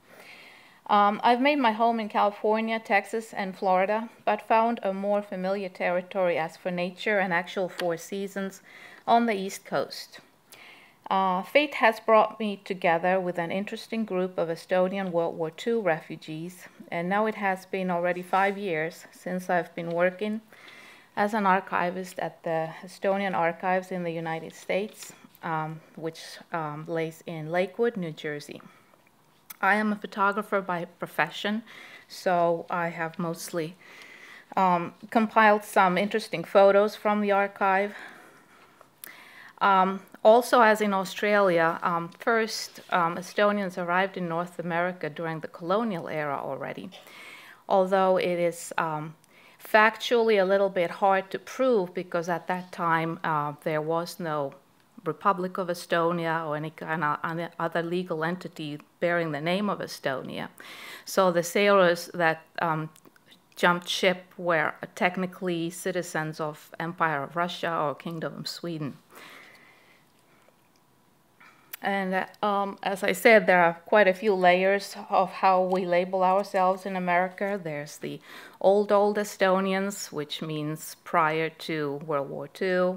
Speaker 6: I've made my home in California, Texas, and Florida, but found a more familiar territory as for nature and actual four seasons on the East Coast. Fate has brought me together with an interesting group of Estonian World War II refugees, and now it has been already 5 years since I've been working as an archivist at the Estonian Archives in the United States, which lays in Lakewood, New Jersey. I am a photographer by profession, so I have mostly compiled some interesting photos from the archive. Also, as in Australia, first Estonians arrived in North America during the colonial era already, although it is factually a little bit hard to prove because at that time there was no Republic of Estonia or any kind of other legal entity bearing the name of Estonia. So the sailors that jumped ship were technically citizens of Empire of Russia or Kingdom of Sweden. And as I said, there are quite a few layers of how we label ourselves in America. There's the old Estonians, which means prior to World War II.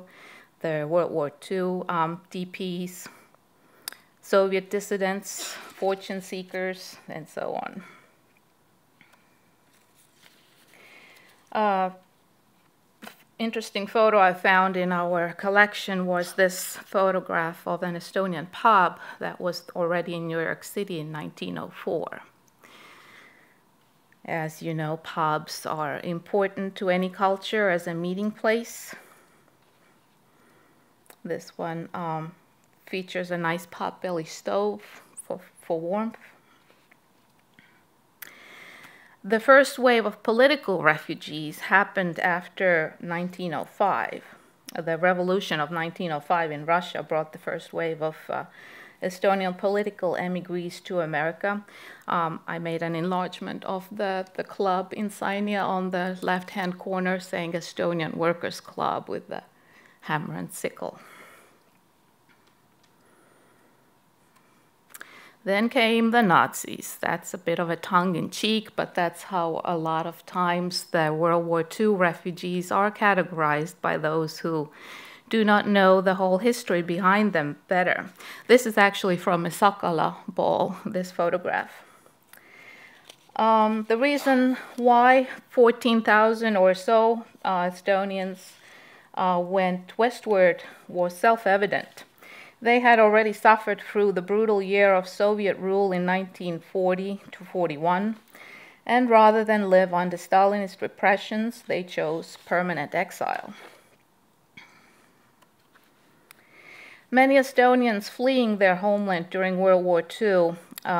Speaker 6: The World War II DPs, Soviet dissidents, fortune seekers, and so on. Interesting photo I found in our collection was this photograph of an Estonian pub that was already in New York City in 1904. As you know, pubs are important to any culture as a meeting place. This one features a nice potbelly stove for warmth. The first wave of political refugees happened after 1905. The revolution of 1905 in Russia brought the first wave of Estonian political emigres to America. I made an enlargement of the club insignia on the left-hand corner saying Estonian Workers' Club with the hammer and sickle. Then came the Nazis. That's a bit of a tongue-in-cheek, but that's how a lot of times the World War II refugees are categorized by those who do not know the whole history behind them better. This is actually from a Sakala ball, this photograph. The reason why 14,000 or so Estonians went westward was self-evident. They had already suffered through the brutal year of Soviet rule in 1940 to 41, and rather than live under Stalinist repressions, they chose permanent exile. Many Estonians fleeing their homeland during World War II,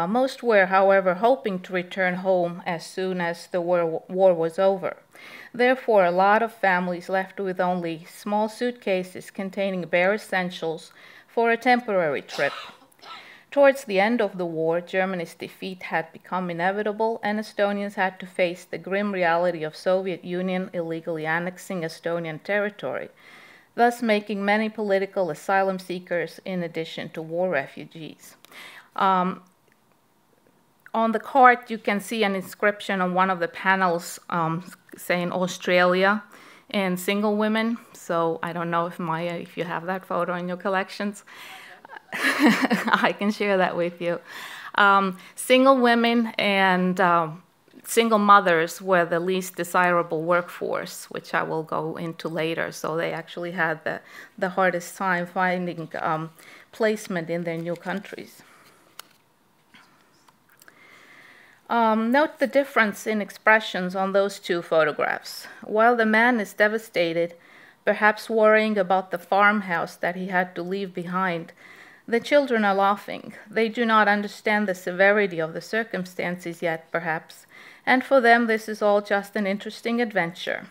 Speaker 6: most were, however, hoping to return home as soon as the war was over. Therefore, a lot of families left with only small suitcases containing bare essentials for a temporary trip. Towards the end of the war, Germany's defeat had become inevitable, and Estonians had to face the grim reality of Soviet Union illegally annexing Estonian territory, thus making many political asylum seekers in addition to war refugees. On the card, you can see an inscription on one of the panels saying Australia and single women. So I don't know if Maya, if you have that photo in your collections. I can share that with you. Single women and single mothers were the least desirable workforce, which I will go into later. So they actually had the hardest time finding placement in their new countries. Note the difference in expressions on those two photographs. While the man is devastated, perhaps worrying about the farmhouse that he had to leave behind, the children are laughing. They do not understand the severity of the circumstances yet, perhaps, and for them this is all just an interesting adventure.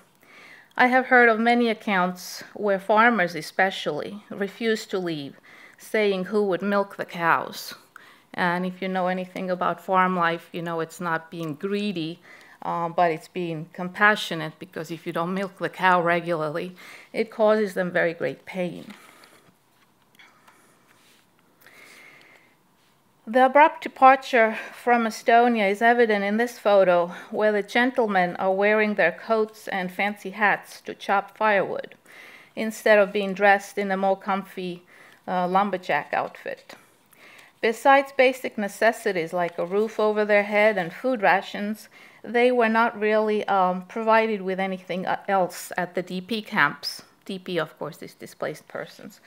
Speaker 6: I have heard of many accounts where farmers especially refuse to leave, saying who would milk the cows. And if you know anything about farm life, you know it's not being greedy, but it's being compassionate, because if you don't milk the cow regularly, it causes them very great pain. The abrupt departure from Estonia is evident in this photo, where the gentlemen are wearing their coats and fancy hats to chop firewood, instead of being dressed in a more comfy lumberjack outfit. Besides basic necessities like a roof over their head and food rations, they were not really provided with anything else at the DP camps. DP, of course, is displaced persons.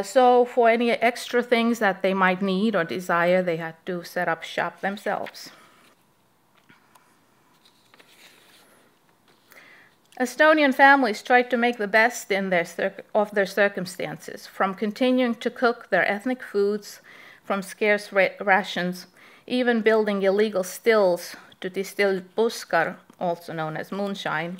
Speaker 6: So for any extra things that they might need or desire, they had to set up shop themselves. Estonian families tried to make the best of their circumstances, from continuing to cook their ethnic foods from scarce rations, even building illegal stills to distill buskar, also known as moonshine.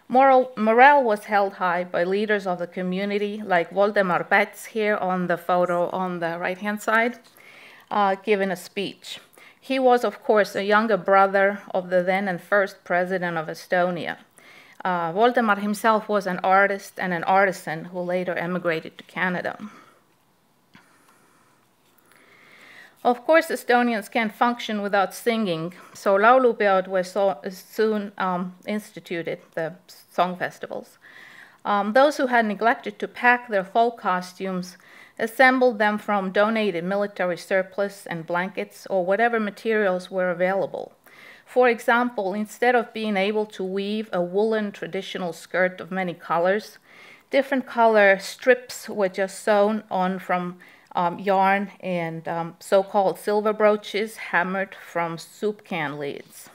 Speaker 6: Morale was held high by leaders of the community, like Voldemar Päts here on the photo on the right-hand side, giving a speech. He was, of course, a younger brother of the then and first president of Estonia. Voldemar himself was an artist and an artisan who later emigrated to Canada. Of course, Estonians can't function without singing, so laulupeod were soon instituted, the song festivals. Those who had neglected to pack their fall costumes assembled them from donated military surplus and blankets or whatever materials were available. For example, instead of being able to weave a woolen traditional skirt of many colors, different color strips were just sewn on from yarn and so-called silver brooches hammered from soup can lids.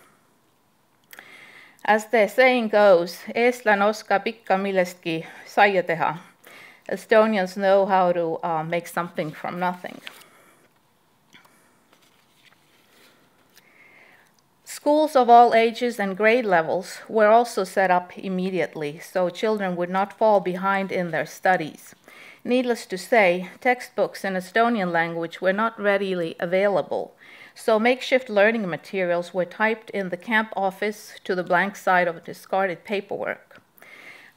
Speaker 6: As the saying goes, eestlane oskab ikka millestki saia teha. Estonians know how to make something from nothing. Schools of all ages and grade levels were also set up immediately, so children would not fall behind in their studies. Needless to say, textbooks in Estonian language were not readily available, so makeshift learning materials were typed in the camp office to the blank side of discarded paperwork.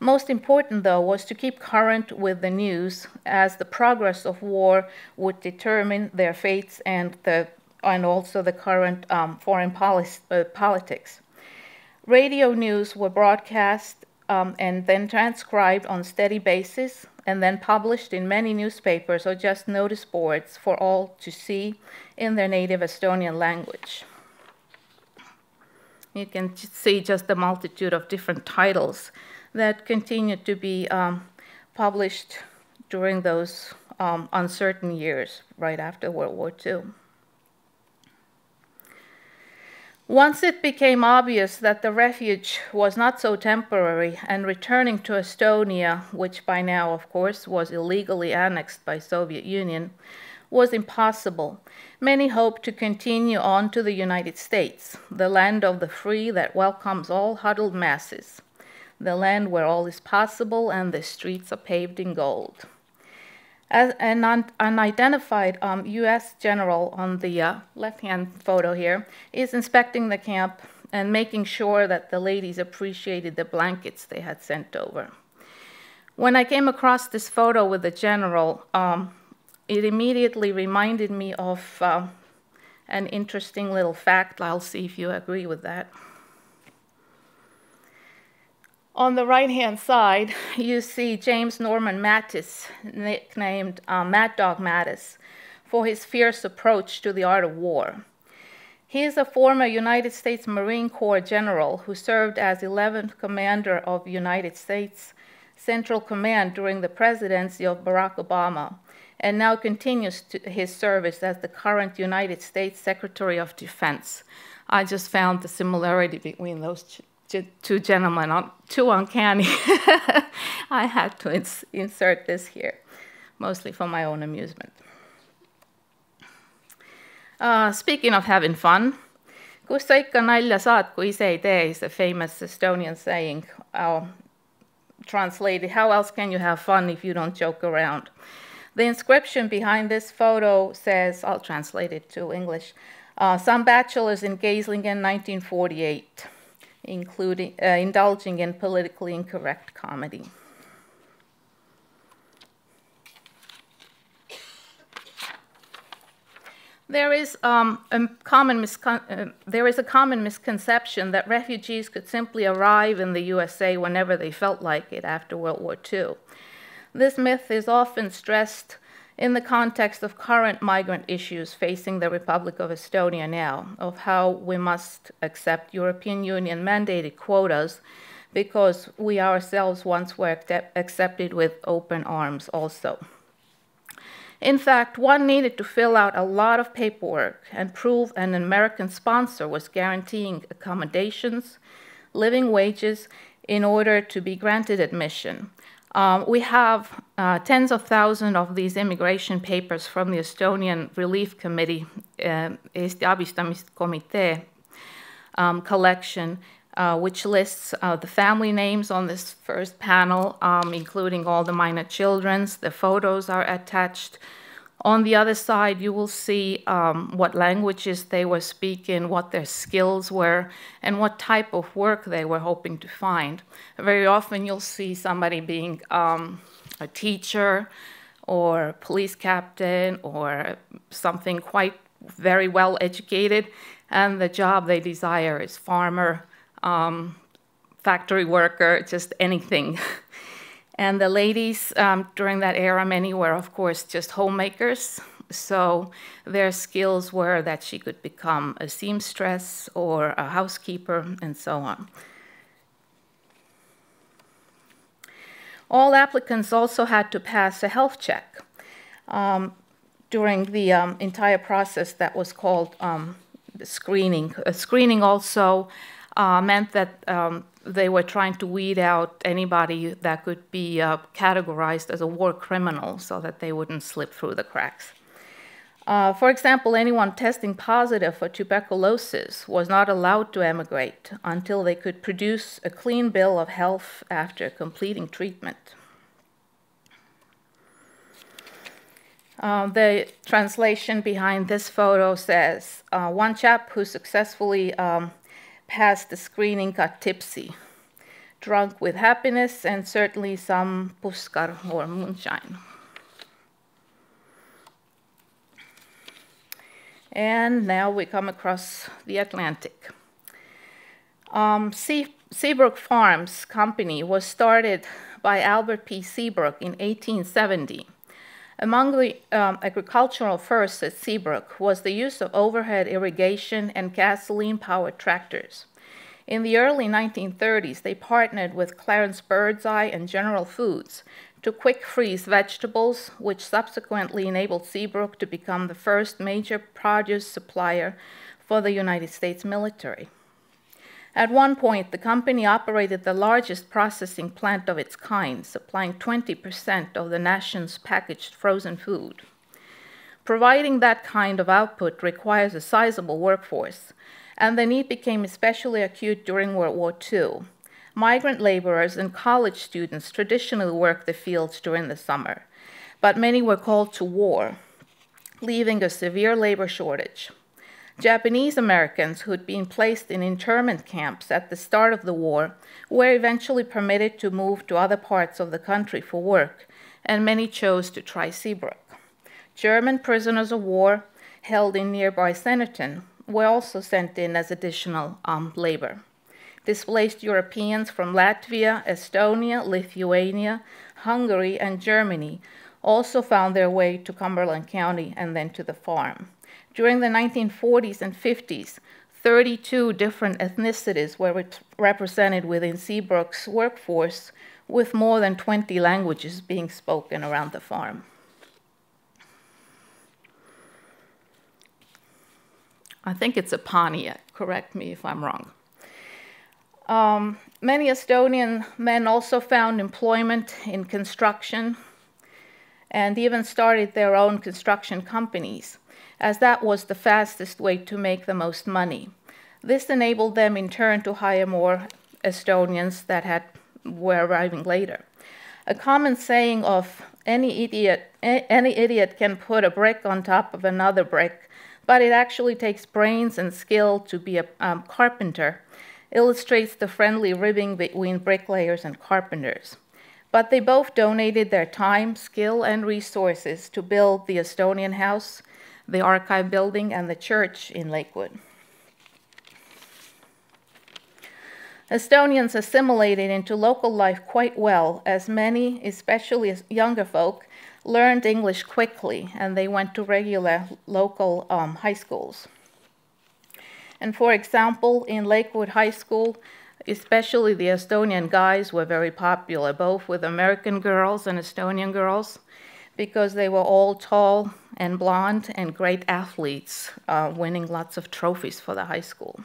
Speaker 6: Most important, though, was to keep current with the news, as the progress of war would determine their fates and also the current foreign politics. Radio news were broadcast and then transcribed on steady basis, and then published in many newspapers or just notice boards for all to see in their native Estonian language. You can see just the multitude of different titles that continued to be published during those uncertain years right after World War II. Once it became obvious that the refuge was not so temporary, and returning to Estonia, which by now, of course, was illegally annexed by Soviet Union, was impossible. Many hoped to continue on to the United States, the land of the free that welcomes all huddled masses, the land where all is possible and the streets are paved in gold. As an unidentified U.S. general on the left-hand photo here is inspecting the camp and making sure that the ladies appreciated the blankets they had sent over. When I came across this photo with the general, it immediately reminded me of an interesting little fact. I'll see if you agree with that. On the right-hand side, you see James Norman Mattis, nicknamed Mad Dog Mattis, for his fierce approach to the art of war. He is a former United States Marine Corps general who served as 11th Commander of United States Central Command during the presidency of Barack Obama, and now continues his service as the current United States Secretary of Defense. I just found the similarity between those two gentlemen too uncanny. I had to insert this here, mostly for my own amusement. Speaking of having fun, kus sa ikka nalja saad, kui ise ei tee, is a famous Estonian saying. Translated, how else can you have fun if you don't joke around? The inscription behind this photo says, I'll translate it to English, some bachelors in Geislingen 1948. Including indulging in politically incorrect comedy. There is a common misconception that refugees could simply arrive in the USA whenever they felt like it after World War II. This myth is often stressed in the context of current migrant issues facing the Republic of Estonia now, of how we must accept European Union mandated quotas because we ourselves once were accepted with open arms also. In fact, one needed to fill out a lot of paperwork and prove an American sponsor was guaranteeing accommodations, living wages, in order to be granted admission. We have tens of thousands of these immigration papers from the Estonian Relief Committee, Eesti Abistamiskomitee collection, which lists the family names on this first panel, including all the minor children. The photos are attached. On the other side, you will see what languages they were speaking, what their skills were, and what type of work they were hoping to find. Very often you'll see somebody being a teacher or police captain or something quite very well educated, and the job they desire is farmer, factory worker, just anything. And the ladies during that era, many were, of course, just homemakers. So their skills were that she could become a seamstress or a housekeeper and so on. All applicants also had to pass a health check during the entire process that was called screening. Screening also meant that they were trying to weed out anybody that could be categorized as a war criminal so that they wouldn't slip through the cracks. For example, anyone testing positive for tuberculosis was not allowed to emigrate until they could produce a clean bill of health after completing treatment. The translation behind this photo says, one chap who successfully passed the screening got tipsy, drunk with happiness and certainly some puskar or moonshine. And now we come across the Atlantic. Seabrook Farms Company was started by Albert P. Seabrook in 1870. Among the agricultural firsts at Seabrook was the use of overhead irrigation and gasoline-powered tractors. In the early 1930s, they partnered with Clarence Birdseye and General Foods to quick freeze vegetables, which subsequently enabled Seabrook to become the first major produce supplier for the United States military. At one point, the company operated the largest processing plant of its kind, supplying 20% of the nation's packaged frozen food. Providing that kind of output requires a sizable workforce, and the need became especially acute during World War II. Migrant laborers and college students traditionally worked the fields during the summer, but many were called to war, leaving a severe labor shortage. Japanese Americans who had been placed in internment camps at the start of the war were eventually permitted to move to other parts of the country for work, and many chose to try Seabrook. German prisoners of war held in nearby Senerton were also sent in as additional labor. Displaced Europeans from Latvia, Estonia, Lithuania, Hungary, and Germany also found their way to Cumberland County and then to the farm. During the 1940s and 50s, 32 different ethnicities were represented within Seabrook's workforce, with more than 20 languages being spoken around the farm. I think it's a Pontiac, correct me if I'm wrong. Many Estonian men also found employment in construction and even started their own construction companies, as that was the fastest way to make the most money. This enabled them in turn to hire more Estonians that were arriving later. A common saying of any idiot can put a brick on top of another brick, but it actually takes brains and skill to be a carpenter, illustrates the friendly ribbing between bricklayers and carpenters. But they both donated their time, skill, and resources to build the Estonian House, the archive building, and the church in Lakewood. Estonians assimilated into local life quite well, as many, especially younger folk, learned English quickly, and they went to regular local high schools. And for example, in Lakewood High School, especially the Estonian guys were very popular, both with American girls and Estonian girls, because they were all tall and blonde and great athletes, winning lots of trophies for the high school.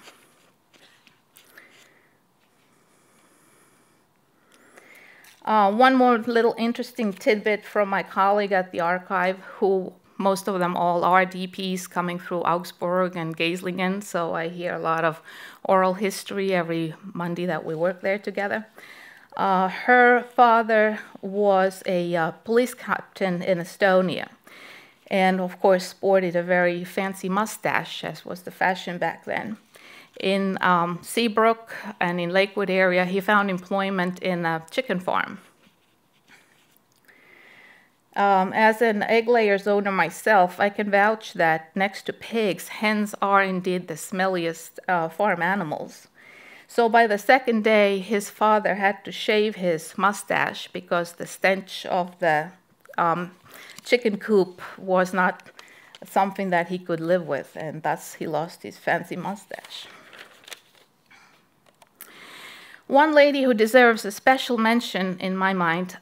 Speaker 6: One more little interesting tidbit from my colleague at the archive, who most of them all are DPs coming through Augsburg and Geislingen, so I hear a lot of oral history every Monday that we work there together. Her father was a police captain in Estonia, and of course sported a very fancy mustache, as was the fashion back then. In Seabrook and in Lakewood area, he found employment in a chicken farm. As an egg layers owner myself, I can vouch that next to pigs, hens are indeed the smelliest farm animals. So by the second day, his father had to shave his mustache because the stench of the chicken coop was not something that he could live with, and thus he lost his fancy mustache. One lady who deserves a special mention in my mind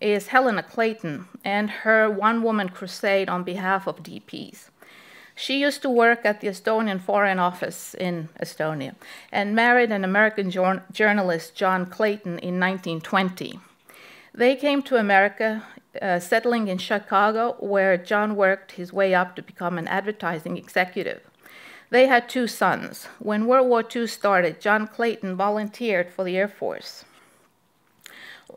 Speaker 6: is Helena Clayton and her one-woman crusade on behalf of DPs. She used to work at the Estonian Foreign Office in Estonia and married an American journalist, John Clayton, in 1920. They came to America, settling in Chicago, where John worked his way up to become an advertising executive. They had 2 sons. When World War II started, John Clayton volunteered for the Air Force.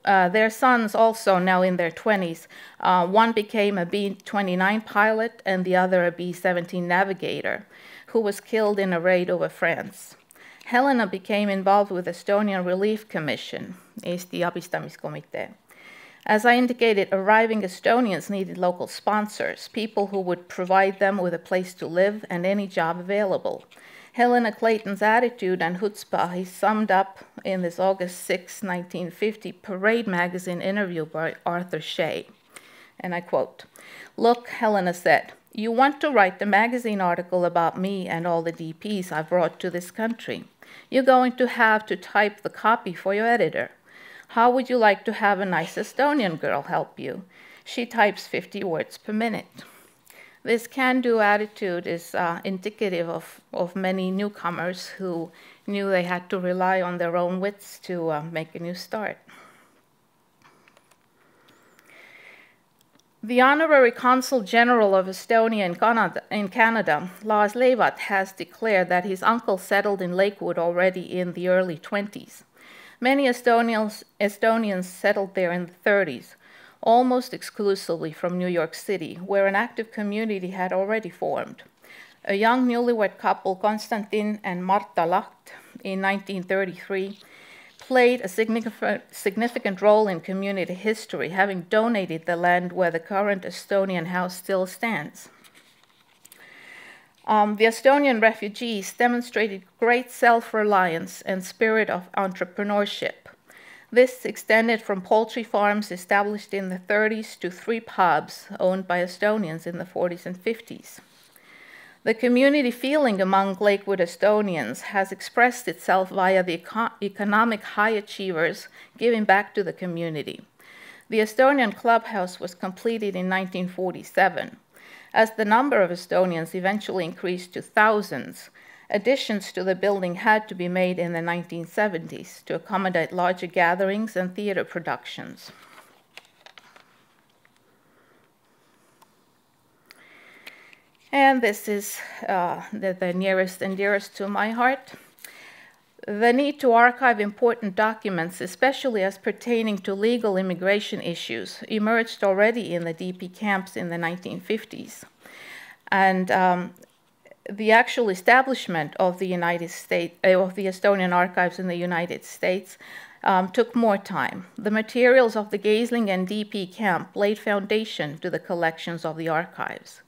Speaker 6: Their sons, also now in their 20s, one became a B-29 pilot and the other a B-17 navigator, who was killed in a raid over France. Helena became involved with Estonian Relief Commission, Eesti Abistamiskomitee. As I indicated, arriving Estonians needed local sponsors, people who would provide them with a place to live and any job available. Helena Clayton's attitude and chutzpah is summed up in this August 6, 1950 Parade magazine interview by Arthur Shea. And I quote, "Look," Helena said, "you want to write the magazine article about me and all the DPs I brought to this country. You're going to have to type the copy for your editor. How would you like to have a nice Estonian girl help you? She types 50 words per minute." This can-do attitude is indicative of many newcomers who knew they had to rely on their own wits to make a new start. The Honorary Consul General of Estonia in Canada, Lars Leivat, has declared that his uncle settled in Lakewood already in the early 20s. Many Estonians settled there in the 30s, almost exclusively from New York City, where an active community had already formed. A young newlywed couple, Konstantin and Marta Laht, in 1933, played a significant role in community history, having donated the land where the current Estonian house still stands. The Estonian refugees demonstrated great self-reliance and spirit of entrepreneurship. This extended from poultry farms established in the 30s to 3 pubs owned by Estonians in the 40s and 50s. The community feeling among Lakewood Estonians has expressed itself via the economic high achievers giving back to the community. The Estonian clubhouse was completed in 1947. As the number of Estonians eventually increased to thousands, additions to the building had to be made in the 1970s to accommodate larger gatherings and theater productions. And this is the nearest and dearest to my heart. The need to archive important documents, especially as pertaining to legal immigration issues, emerged already in the DP camps in the 1950s. And the actual establishment of the Estonian archives in the United States took more time. The materials of the Gaisling and DP camp laid foundation to the collections of the archives.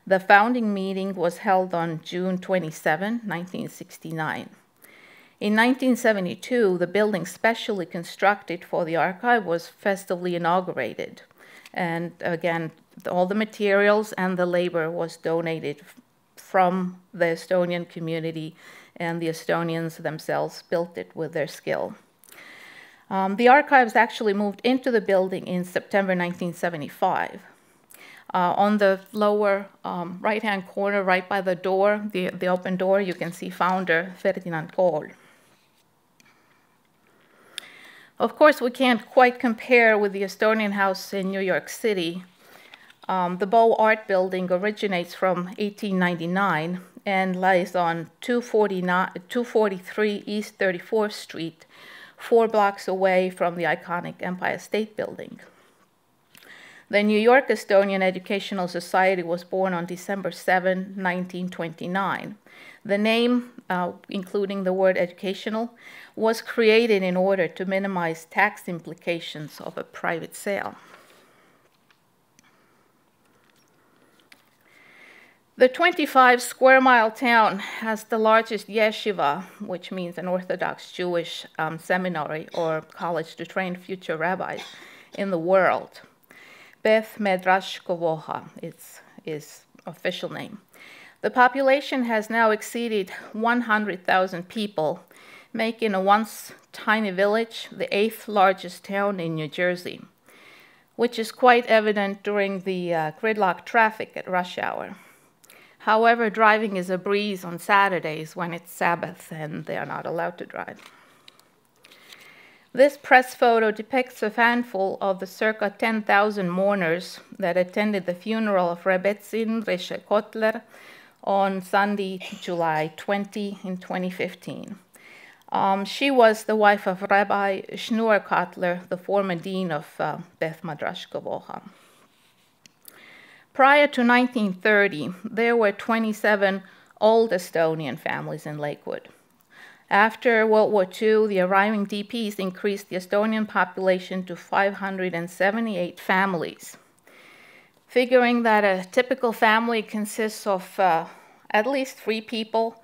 Speaker 6: The founding meeting was held on June 27, 1969. In 1972, the building specially constructed for the archive was festively inaugurated. And again, all the materials and the labor was donated from the Estonian community, and the Estonians themselves built it with their skill. The archives actually moved into the building in September 1975. On the lower right-hand corner, right by the door, the open door, you can see founder Ferdinand Kool. Of course, we can't quite compare with the Estonian house in New York City. The Bow Art Building originates from 1899 and lies on 243 East 34th Street, 4 blocks away from the iconic Empire State Building. The New York Estonian Educational Society was born on December 7, 1929. The name, including the word educational, was created in order to minimize tax implications of a private sale. The 25-square-mile town has the largest yeshiva, which means an Orthodox Jewish seminary or college to train future rabbis, in the world. Beth Medrash Gavoha is its official name. The population has now exceeded 100,000 people, making a once tiny village the 8th largest town in New Jersey, which is quite evident during the gridlock traffic at rush hour. However, driving is a breeze on Saturdays when it's Sabbath and they are not allowed to drive. This press photo depicts a handful of the circa 10,000 mourners that attended the funeral of Rebbetzin Reshe Kotler on Sunday, July 20 in 2015. She was the wife of Rabbi Shneur Kotler, the former dean of Beth Medrash Gavoha. Prior to 1930, there were 27 old Estonian families in Lakewood. After World War II, the arriving DPs increased the Estonian population to 578 families. Figuring that a typical family consists of at least 3 people,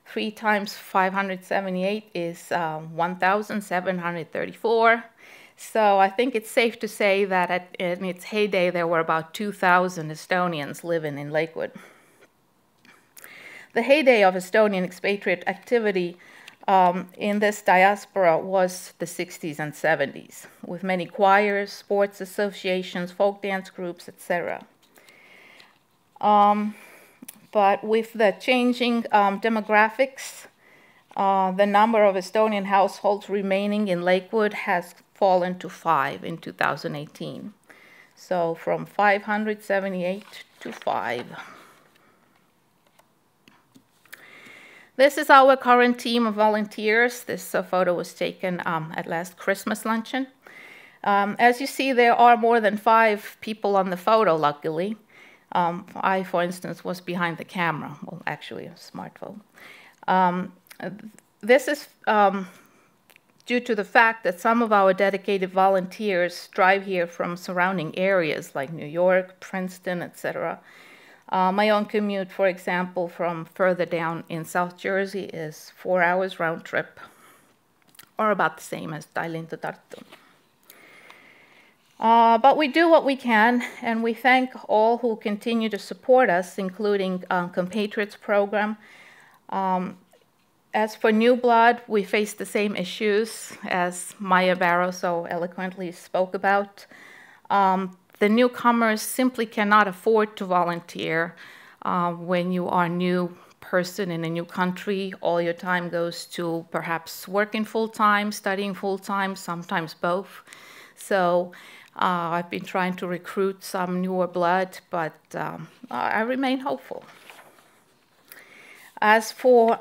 Speaker 6: 3 times 578 is 1,734. So I think it's safe to say that in its heyday, there were about 2,000 Estonians living in Lakewood. The heyday of Estonian expatriate activity in this diaspora was the 60s and 70s, with many choirs, sports associations, folk dance groups, etc. But with the changing demographics, the number of Estonian households remaining in Lakewood has fallen to 5 in 2018. So from 578 to 5. This is our current team of volunteers. This photo was taken at last Christmas luncheon. As you see, there are more than 5 people on the photo, luckily. I, for instance, was behind the camera. Well, actually, a smartphone. This is due to the fact that some of our dedicated volunteers drive here from surrounding areas like New York, Princeton, etc. My own commute, for example, from further down in South Jersey is 4 hours round trip, or about the same as Tallinn to Tartu. But we do what we can, and we thank all who continue to support us, including Compatriots Program. As for new blood, we face the same issues as Maya Barrow so eloquently spoke about. The newcomers simply cannot afford to volunteer. When you are a new person in a new country, all your time goes to perhaps working full-time, studying full-time, sometimes both. So I've been trying to recruit some newer blood, but I remain hopeful. As for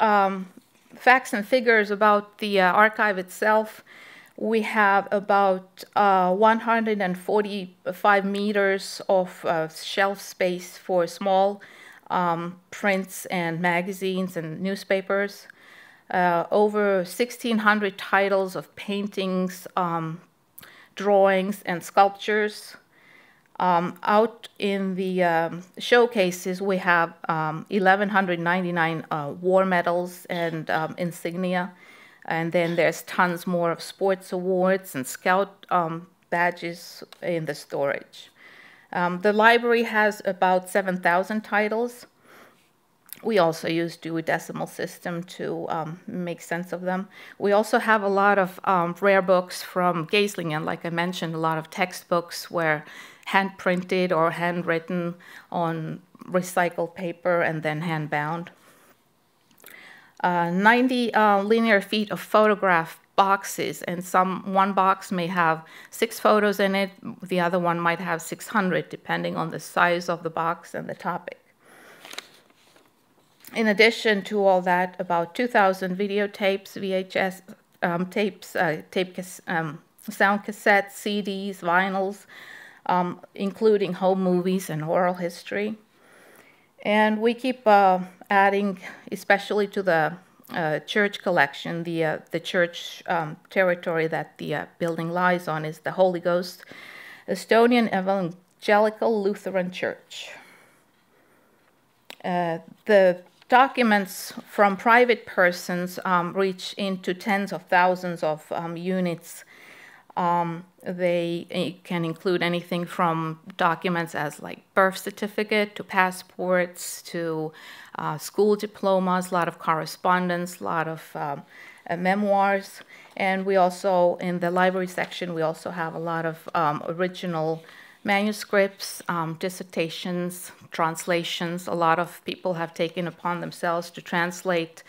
Speaker 6: facts and figures about the archive itself, we have about 145 meters of shelf space for small prints and magazines and newspapers, over 1,600 titles of paintings, drawings, and sculptures. Out in the showcases, we have 1,199 war medals and insignia. And then there's tons more of sports awards and scout badges in the storage. The library has about 7,000 titles. We also use duodecimal system to make sense of them. We also have a lot of rare books from Geislingen, like I mentioned, a lot of textbooks were hand-printed or handwritten on recycled paper and then hand-bound. 90 linear feet of photograph boxes, and one box may have 6 photos in it, the other one might have 600, depending on the size of the box and the topic. In addition to all that, about 2,000 videotapes, VHS tapes, sound cassettes, CDs, vinyls, including home movies and oral history. And we keep adding, especially to the church collection, the church territory that the building lies on is the Holy Ghost Estonian Evangelical Lutheran Church. The documents from private persons reach into tens of thousands of units. They can include anything from documents as like birth certificate to passports to school diplomas, a lot of correspondence, a lot of memoirs. And we also, in the library section, we also have a lot of original manuscripts, dissertations, translations. A lot of people have taken upon themselves to translate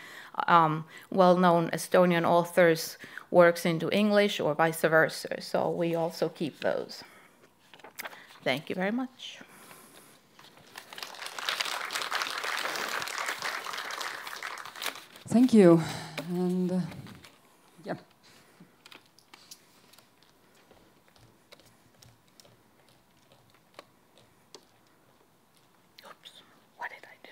Speaker 6: well-known Estonian authors' works into English or vice versa. So we also keep those. Thank you very much.
Speaker 1: Thank you. And yeah.
Speaker 6: Oops, what did I do?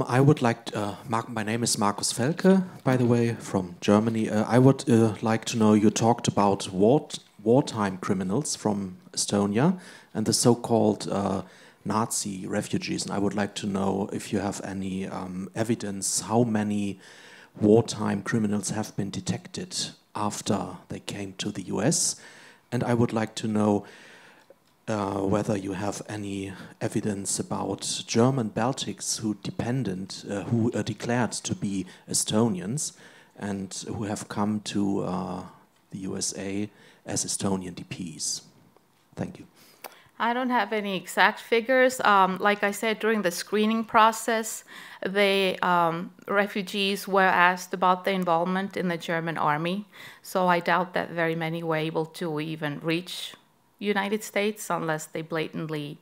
Speaker 7: I would like to, my name is Markus Felke, by the way, from Germany. I would like to know, you talked about wartime criminals from Estonia and the so-called Nazi refugees. And I would like to know if you have any evidence how many wartime criminals have been detected after they came to the US. And I would like to know whether you have any evidence about German Baltics who declared to be Estonians and who have come to the USA as Estonian DPs. Thank you.
Speaker 6: I don't have any exact figures. Like I said, during the screening process, the refugees were asked about their involvement in the German army. So I doubt that very many were able to even reach United States unless they blatantly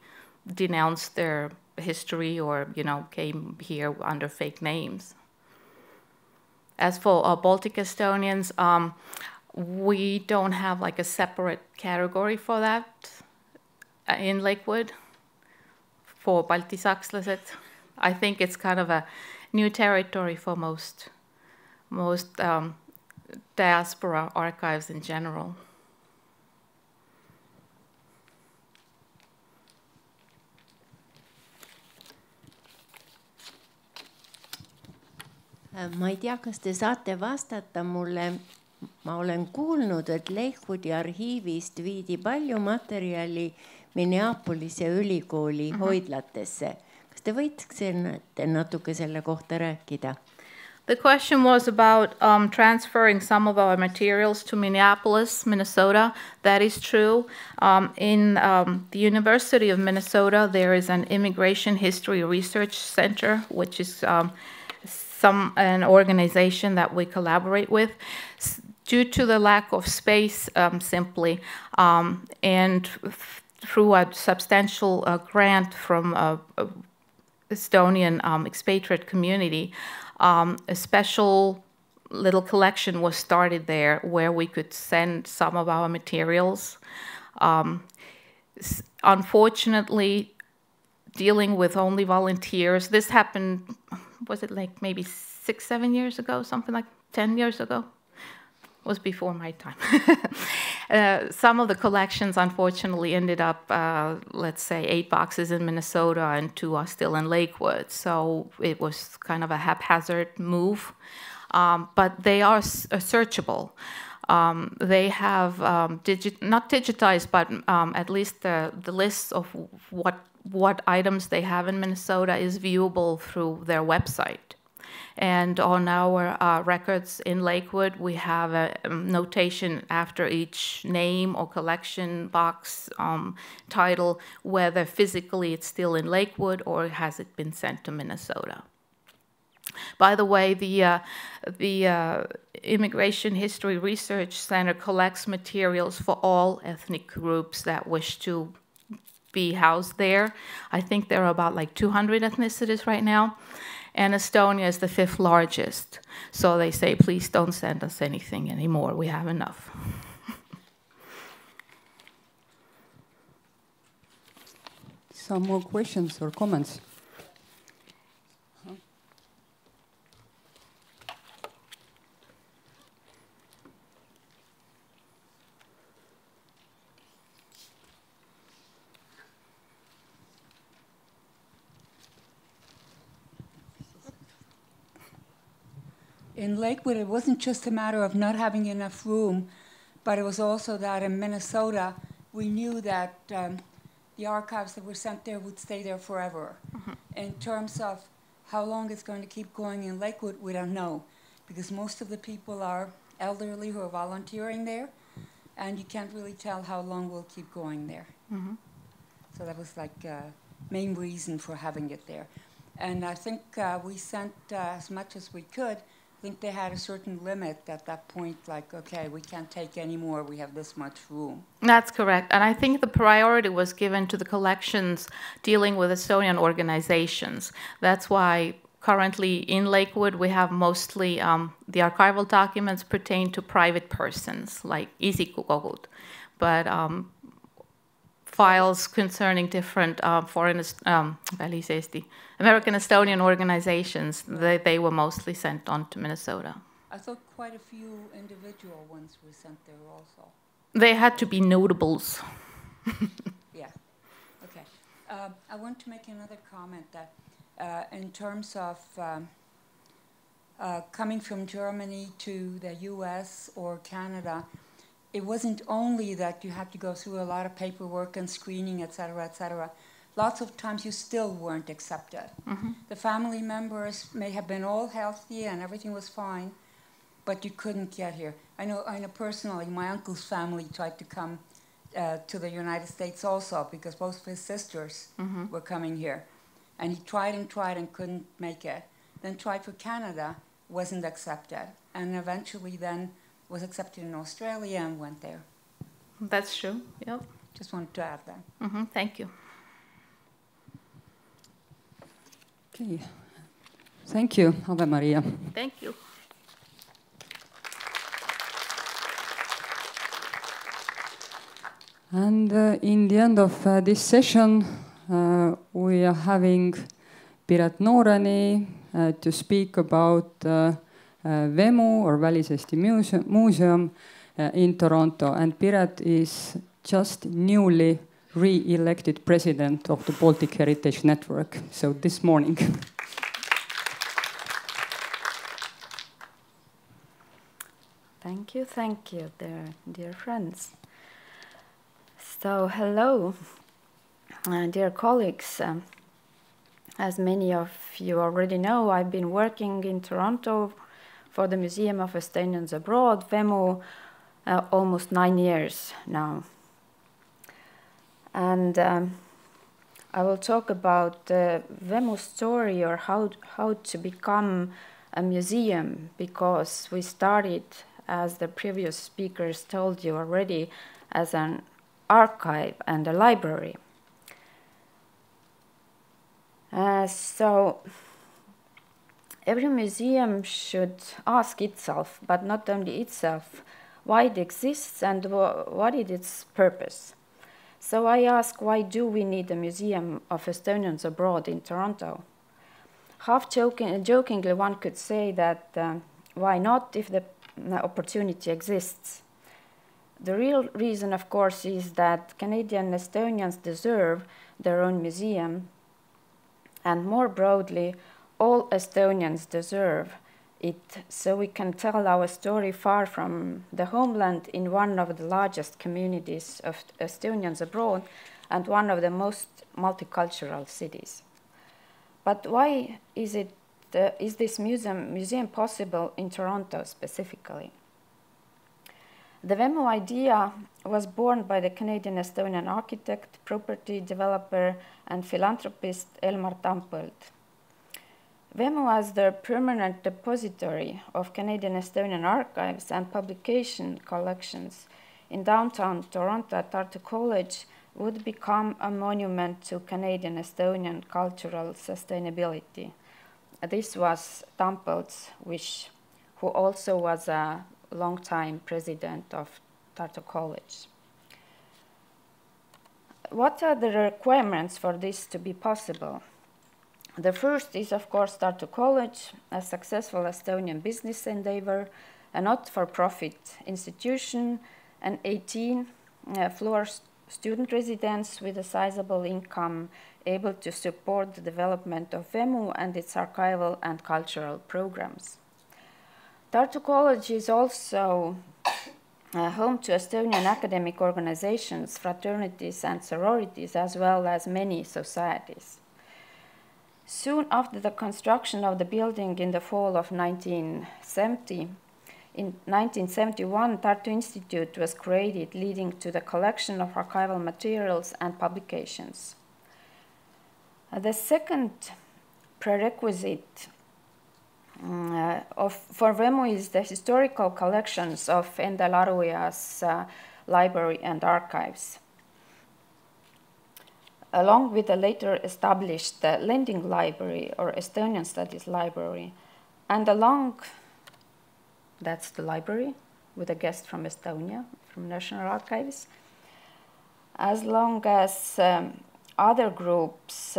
Speaker 6: denounced their history or, came here under fake names. As for Baltic Estonians, we don't have like a separate category for that in Lakewood for baltisakslased. I think it's kind of a new territory for most diaspora archives in general.
Speaker 8: Ma ei tea, kas te saate vastata mulle. Ma olen kuulnud, et Lakewoodi arhiivist viidi palju materjali Minneapolise ülikooli hoidlatesse. Kas te võiksite natuke selle kohta rääkida?
Speaker 6: The question was about transferring some of our materials to Minneapolis, Minnesota. That is true. In the University of Minnesota, there is an Immigration History Research Center, which is an organization that we collaborate with. Due to the lack of space, simply, and through a substantial grant from Estonian expatriate community, a special little collection was started there where we could send some of our materials. Unfortunately, dealing with only volunteers, this happened, was it like maybe 6-7 years ago, something like 10 years ago? Was before my time. Some of the collections, unfortunately, ended up, let's say, 8 boxes in Minnesota and 2 are still in Lakewood. So it was kind of a haphazard move. But they are searchable. They have not digitized, but at least the list of what items they have in Minnesota is viewable through their website. And on our records in Lakewood, we have a notation after each name or collection box title, whether physically it's still in Lakewood or has it been sent to Minnesota. By the way, the Immigration History Research Center collects materials for all ethnic groups that wish to be housed there. I think there are about like 200 ethnicities right now. And Estonia is the 5th largest. So they say, please don't send us anything anymore. We have enough.
Speaker 1: Some more questions or comments?
Speaker 9: In Lakewood, it wasn't just a matter of not having enough room, but it was also that in Minnesota, we knew that the archives that were sent there would stay there forever. In terms of how long it's going to keep going in Lakewood, we don't know, because most of the people are elderly who are volunteering there, and you can't really tell how long we'll keep going there. So that was like main reason for having it there. And I think we sent as much as we could. I think they had a certain limit at that point, like, okay, we can't take any more, we have this much room.
Speaker 6: That's correct. And I think the priority was given to the collections dealing with Estonian organizations. That's why currently in Lakewood we have mostly the archival documents pertain to private persons, like isikukogud. But files concerning different American Estonian organizations, they were mostly sent on to Minnesota.
Speaker 9: I thought quite a few individual ones were sent there also.
Speaker 6: They had to be notables.
Speaker 9: Yeah, okay. I want to make another comment that in terms of coming from Germany to the US or Canada, it wasn't only that you had to go through a lot of paperwork and screening, et cetera, et cetera. Lots of times you still weren't accepted. The family members may have been all healthy and everything was fine, but you couldn't get here. I know personally, my uncle's family tried to come to the United States also, because both of his sisters were coming here. And he tried and couldn't make it. Then tried for Canada, wasn't accepted. And eventually then was accepted in Australia and went there.
Speaker 6: That's true, yep.
Speaker 9: Just wanted to add that.
Speaker 6: Thank you.
Speaker 1: Okay. Thank you, Ave Maria.
Speaker 6: Thank you.
Speaker 1: And in the end of this session, we are having Piret Nooreni to speak about VEMU, or Väliseesti Museum, in Toronto. And Piret is just newly re-elected president of the Baltic Heritage Network, so this morning.
Speaker 10: Thank you, dear friends. So, hello, dear colleagues. As many of you already know, I've been working in Toronto for the Museum of Estonians Abroad, VEMU, almost 9 years now. And I will talk about VEMU's story, or how to become a museum, because we started, as the previous speakers told you already, as an archive and a library. So every museum should ask itself, but not only itself, why it exists and what is its purpose. So I ask, why do we need a Museum of Estonians Abroad in Toronto? Half jokingly, one could say that why not, if the opportunity exists. The real reason, of course, is that Canadian Estonians deserve their own museum, and more broadly, all Estonians deserve it, so we can tell our story far from the homeland in one of the largest communities of Estonians abroad and one of the most multicultural cities. But why is this museum possible in Toronto specifically? The VEMU idea was born by the Canadian-Estonian architect, property developer, and philanthropist Elmar Tampõld. VEMU, as the permanent depository of Canadian-Estonian archives and publication collections in downtown Toronto at Tartu College, would become a monument to Canadian-Estonian cultural sustainability. This was Tampõld's wish, who also was a long-time president of Tartu College. What are the requirements for this to be possible? The first is, of course, Tartu College, a successful Estonian business endeavor, a not-for-profit institution, an 18-floor student residence with a sizable income, able to support the development of VEMU and its archival and cultural programs. Tartu College is also home to Estonian academic organizations, fraternities and sororities, as well as many societies. Soon after the construction of the building in the fall of 1970, in 1971, Tartu Institute was created, leading to the collection of archival materials and publications. The second prerequisite for VEMU is the historical collections of Enda Laruja's library and archives, along with the later established Lending Library or Estonian Studies Library, and along, that's the library with a guest from Estonia, from National Archives, as long as other groups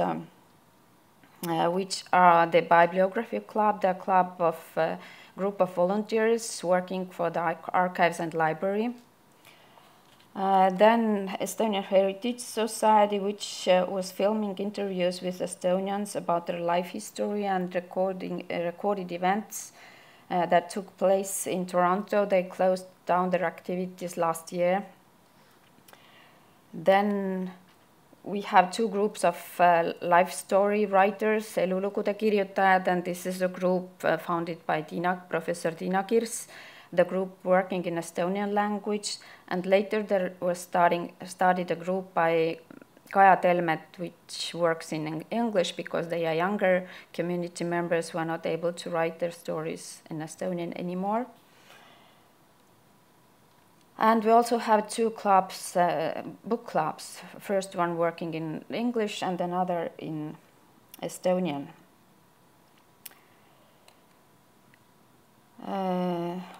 Speaker 10: which are the Bibliography Club, the club of group of volunteers working for the archives and library. Then Estonian Heritage Society, which was filming interviews with Estonians about their life history and recorded events that took place in Toronto. They closed down their activities last year. Then we have two groups of life story writers, elulugude kirjutajad, and this is a group founded by Professor Tiina Kirs, the group working in Estonian language, and later there was started a group by Kaja Telmet, which works in English because they are younger community members who are not able to write their stories in Estonian anymore. And we also have two clubs, book clubs, first one working in English and another in Estonian.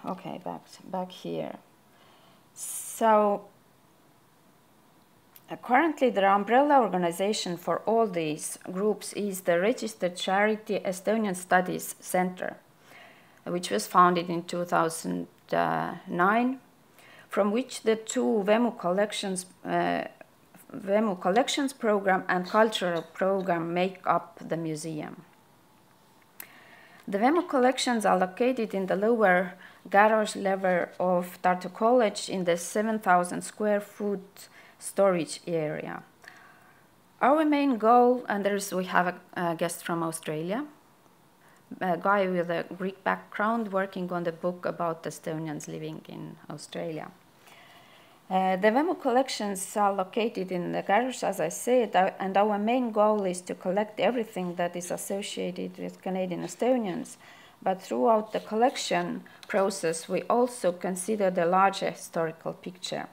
Speaker 10: Okay, back here. So currently the umbrella organization for all these groups is the registered charity Estonian Studies Center, which was founded in 2009, from which the two Vemu Collections program and cultural program make up the museum. The Vemu collections are located in the lower garage level of Tartu College in the 7,000 square foot storage area. Our main goal, and we have a guest from Australia, a guy with a Greek background working on the book about Estonians living in Australia. The Vemu collections are located in the garage, as I said, and our main goal is to collect everything that is associated with Canadian Estonians. But throughout the collection process, we also consider the larger historical picture.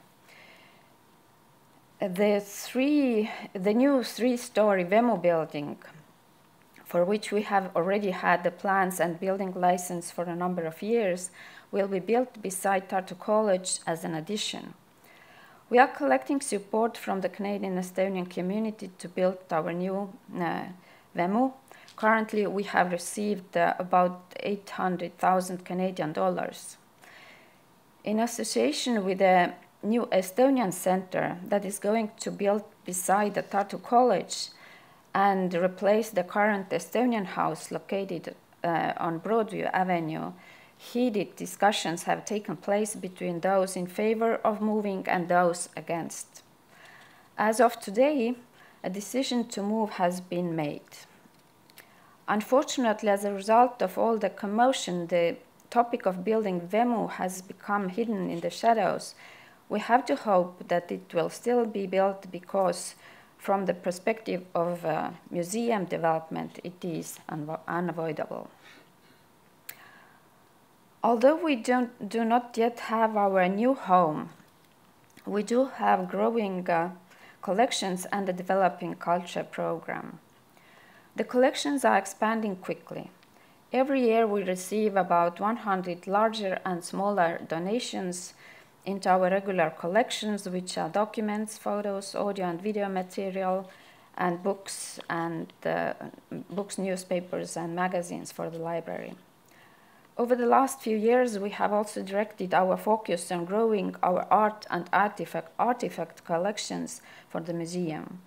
Speaker 10: The new three-story Vemu building, for which we have already had the plans and building license for a number of years, will be built beside Tartu College as an addition. We are collecting support from the Canadian Estonian community to build our new Vemu. Currently, we have received about 800,000 Canadian dollars. In association with the new Estonian Center that is going to build beside the Tartu College and replace the current Estonian house located on Broadview Avenue, heated discussions have taken place between those in favor of moving and those against. As of today, a decision to move has been made. Unfortunately, as a result of all the commotion, the topic of building Vemu has become hidden in the shadows. We have to hope that it will still be built because from the perspective of museum development, it is unavoidable. Although we do not yet have our new home, we do have growing collections and a developing culture program. The collections are expanding quickly. Every year we receive about 100 larger and smaller donations into our regular collections, which are documents, photos, audio and video material, and books, newspapers, and magazines for the library. Over the last few years, we have also directed our focus on growing our art and artifact collections for the museum.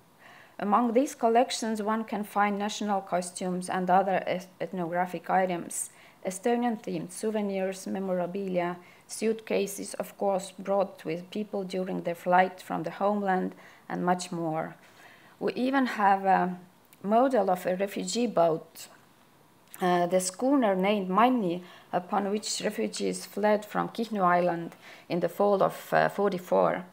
Speaker 10: Among these collections, one can find national costumes and other ethnographic items, Estonian-themed souvenirs, memorabilia, suitcases, of course, brought with people during their flight from the homeland, and much more. We even have a model of a refugee boat, the schooner named Manni, upon which refugees fled from Kihnu Island in the fall of 1944.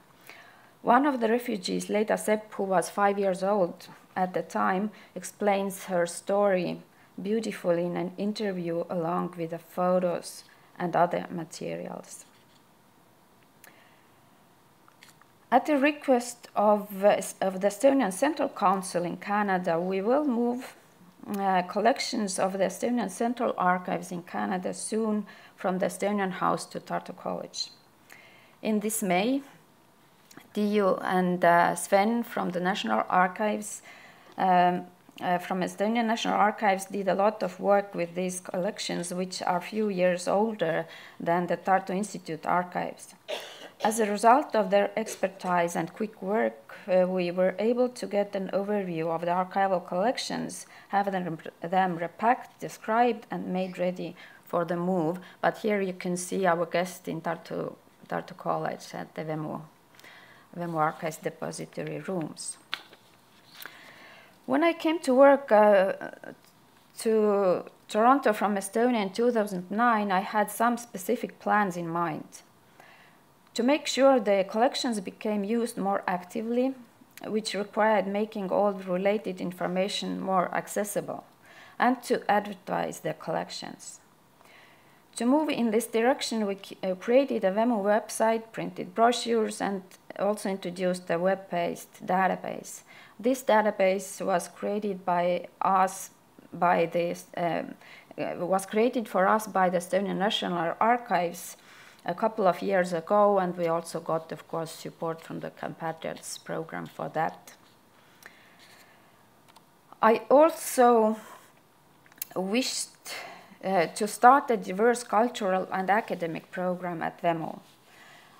Speaker 10: One of the refugees, Leida Sepp, who was 5 years old at the time, explains her story beautifully in an interview along with the photos and other materials. At the request of the Estonian Central Council in Canada, we will move collections of the Estonian Central Archives in Canada soon from the Estonian House to Tartu College. In this May, Tiiu and Sven from the National Archives, from Estonian National Archives, did a lot of work with these collections, which are a few years older than the Tartu Institute archives. As a result of their expertise and quick work, we were able to get an overview of the archival collections, have them repacked, described, and made ready for the move. But here you can see our guest in Tartu College at the Vemu Archives depository rooms. When I came to work to Toronto from Estonia in 2009, I had some specific plans in mind. To make sure the collections became used more actively, which required making all related information more accessible, and to advertise the collections. To move in this direction, we created a WEMU website, printed brochures, and also introduced a web-based database. This database was created by us for us by the Estonian National Archives a couple of years ago, and we also got, of course, support from the Compatriots program for that. I also wished to start a diverse cultural and academic program at WEMU.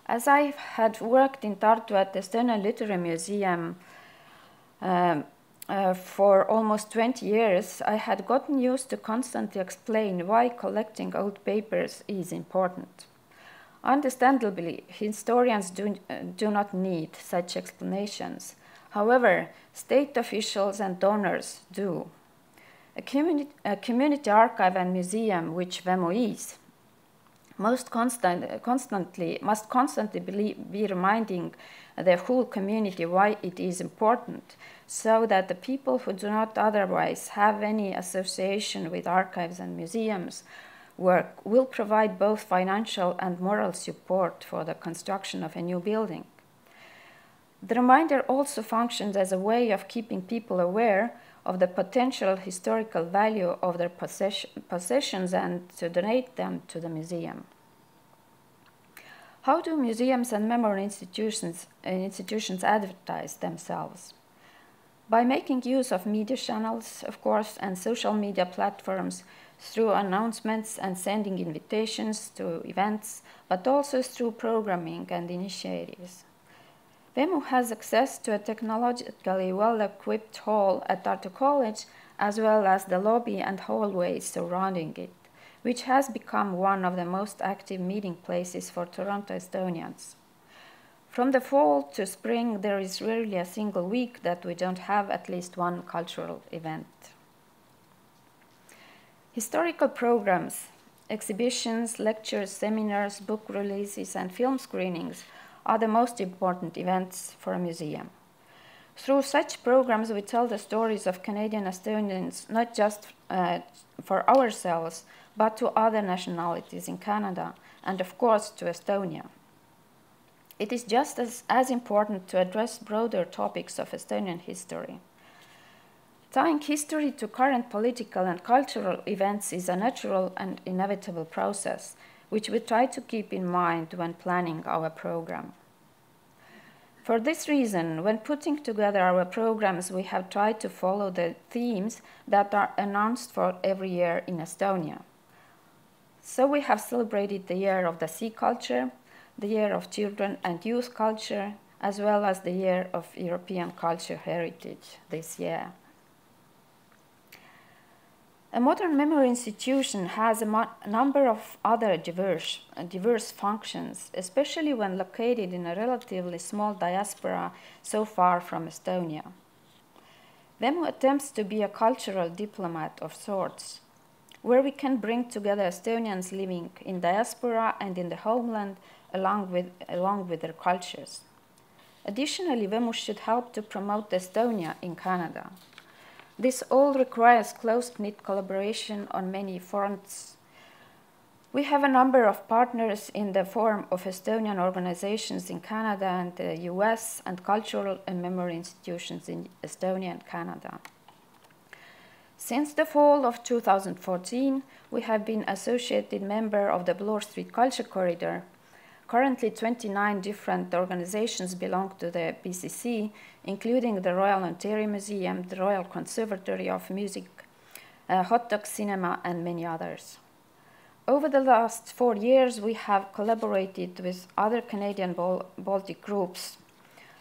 Speaker 10: As I had worked in Tartu at the Estonian Literary Museum for almost 20 years, I had gotten used to constantly explain why collecting old papers is important. Understandably, historians do not need such explanations. However, state officials and donors do. A community archive and museum, which WEMU is, must constantly be reminding the whole community why it is important, so that the people who do not otherwise have any association with archives and museums work will provide both financial and moral support for the construction of a new building. The reminder also functions as a way of keeping people aware of the potential historical value of their possessions and to donate them to the museum. How do museums and memory institutions advertise themselves? By making use of media channels, of course, and social media platforms through announcements and sending invitations to events, but also through programming and initiatives. WEMU has access to a technologically well-equipped hall at Tartu College, as well as the lobby and hallways surrounding it, which has become one of the most active meeting places for Toronto Estonians. From the fall to spring, there is rarely a single week that we don't have at least one cultural event. Historical programs, exhibitions, lectures, seminars, book releases, and film screenings are the most important events for a museum. Through such programs, we tell the stories of Canadian Estonians, not just for ourselves, but to other nationalities in Canada, and of course to Estonia. It is just as important to address broader topics of Estonian history. Tying history to current political and cultural events is a natural and inevitable process, which we try to keep in mind when planning our program. For this reason, when putting together our programs, we have tried to follow the themes that are announced for every year in Estonia. So we have celebrated the Year of the Sea Culture, the Year of Children and Youth Culture, as well as the Year of European Culture Heritage this year. A modern memory institution has a number of other diverse functions, especially when located in a relatively small diaspora so far from Estonia. WEMU attempts to be a cultural diplomat of sorts, where we can bring together Estonians living in diaspora and in the homeland along with their cultures. Additionally, WEMU should help to promote Estonia in Canada. This all requires close-knit collaboration on many fronts. We have a number of partners in the form of Estonian organizations in Canada and the US, and cultural and memory institutions in Estonia and Canada. Since the fall of 2014, we have been associated member of the Bloor Street Culture Corridor. Currently, 29 different organizations belong to the BCC, including the Royal Ontario Museum, the Royal Conservatory of Music, Hot Dog Cinema, and many others. Over the last 4 years, we have collaborated with other Canadian Baltic groups,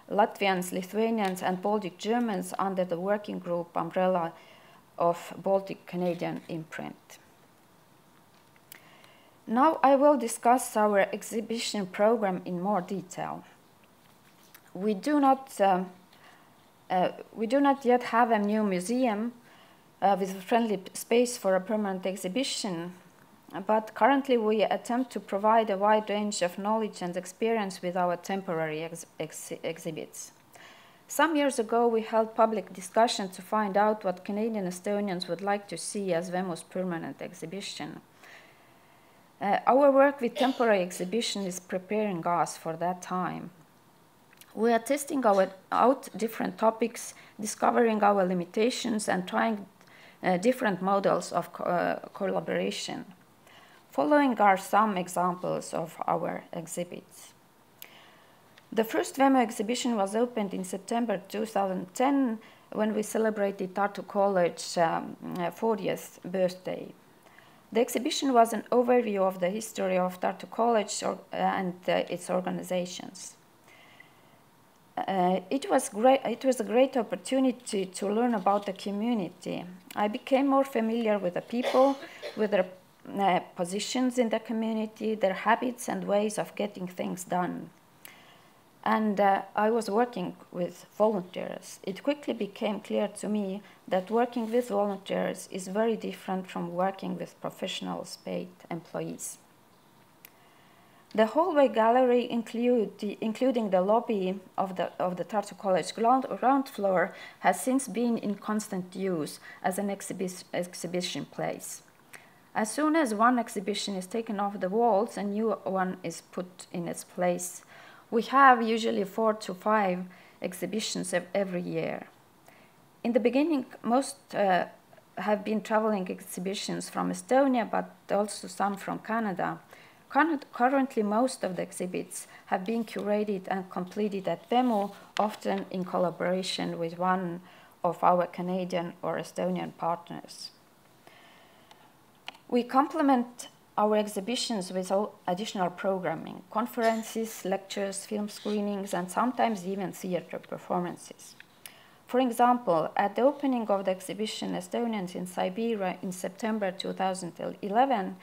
Speaker 10: Latvians, Lithuanians, and Baltic Germans under the working group umbrella of Baltic Canadian Imprint. Now I will discuss our exhibition program in more detail. We do not yet have a new museum, with a friendly space for a permanent exhibition. But currently we attempt to provide a wide range of knowledge and experience with our temporary exhibits. Some years ago, we held public discussion to find out what Canadian Estonians would like to see as VEMU's permanent exhibition. Our work with temporary exhibition is preparing us for that time. We are testing out different topics, discovering our limitations, and trying different models of collaboration. Following are some examples of our exhibits. The first VEMU exhibition was opened in September 2010 when we celebrated Tartu College's 40th birthday. The exhibition was an overview of the history of Tartu College and its organizations. It was a great opportunity to learn about the community. I became more familiar with the people, with their positions in the community, their habits and ways of getting things done. And I was working with volunteers. It quickly became clear to me that working with volunteers is very different from working with professional paid employees. The hallway gallery, including the lobby of the Tartu College ground floor, has since been in constant use as an exhibition place. As soon as one exhibition is taken off the walls, a new one is put in its place. We have usually 4 to 5 exhibitions every year. In the beginning, most have been traveling exhibitions from Estonia, but also some from Canada. Currently, most of the exhibits have been curated and completed at VEMU, often in collaboration with one of our Canadian or Estonian partners. We complement our exhibitions with additional programming, conferences, lectures, film screenings, and sometimes even theater performances. For example, at the opening of the exhibition Estonians in Siberia in September 2011,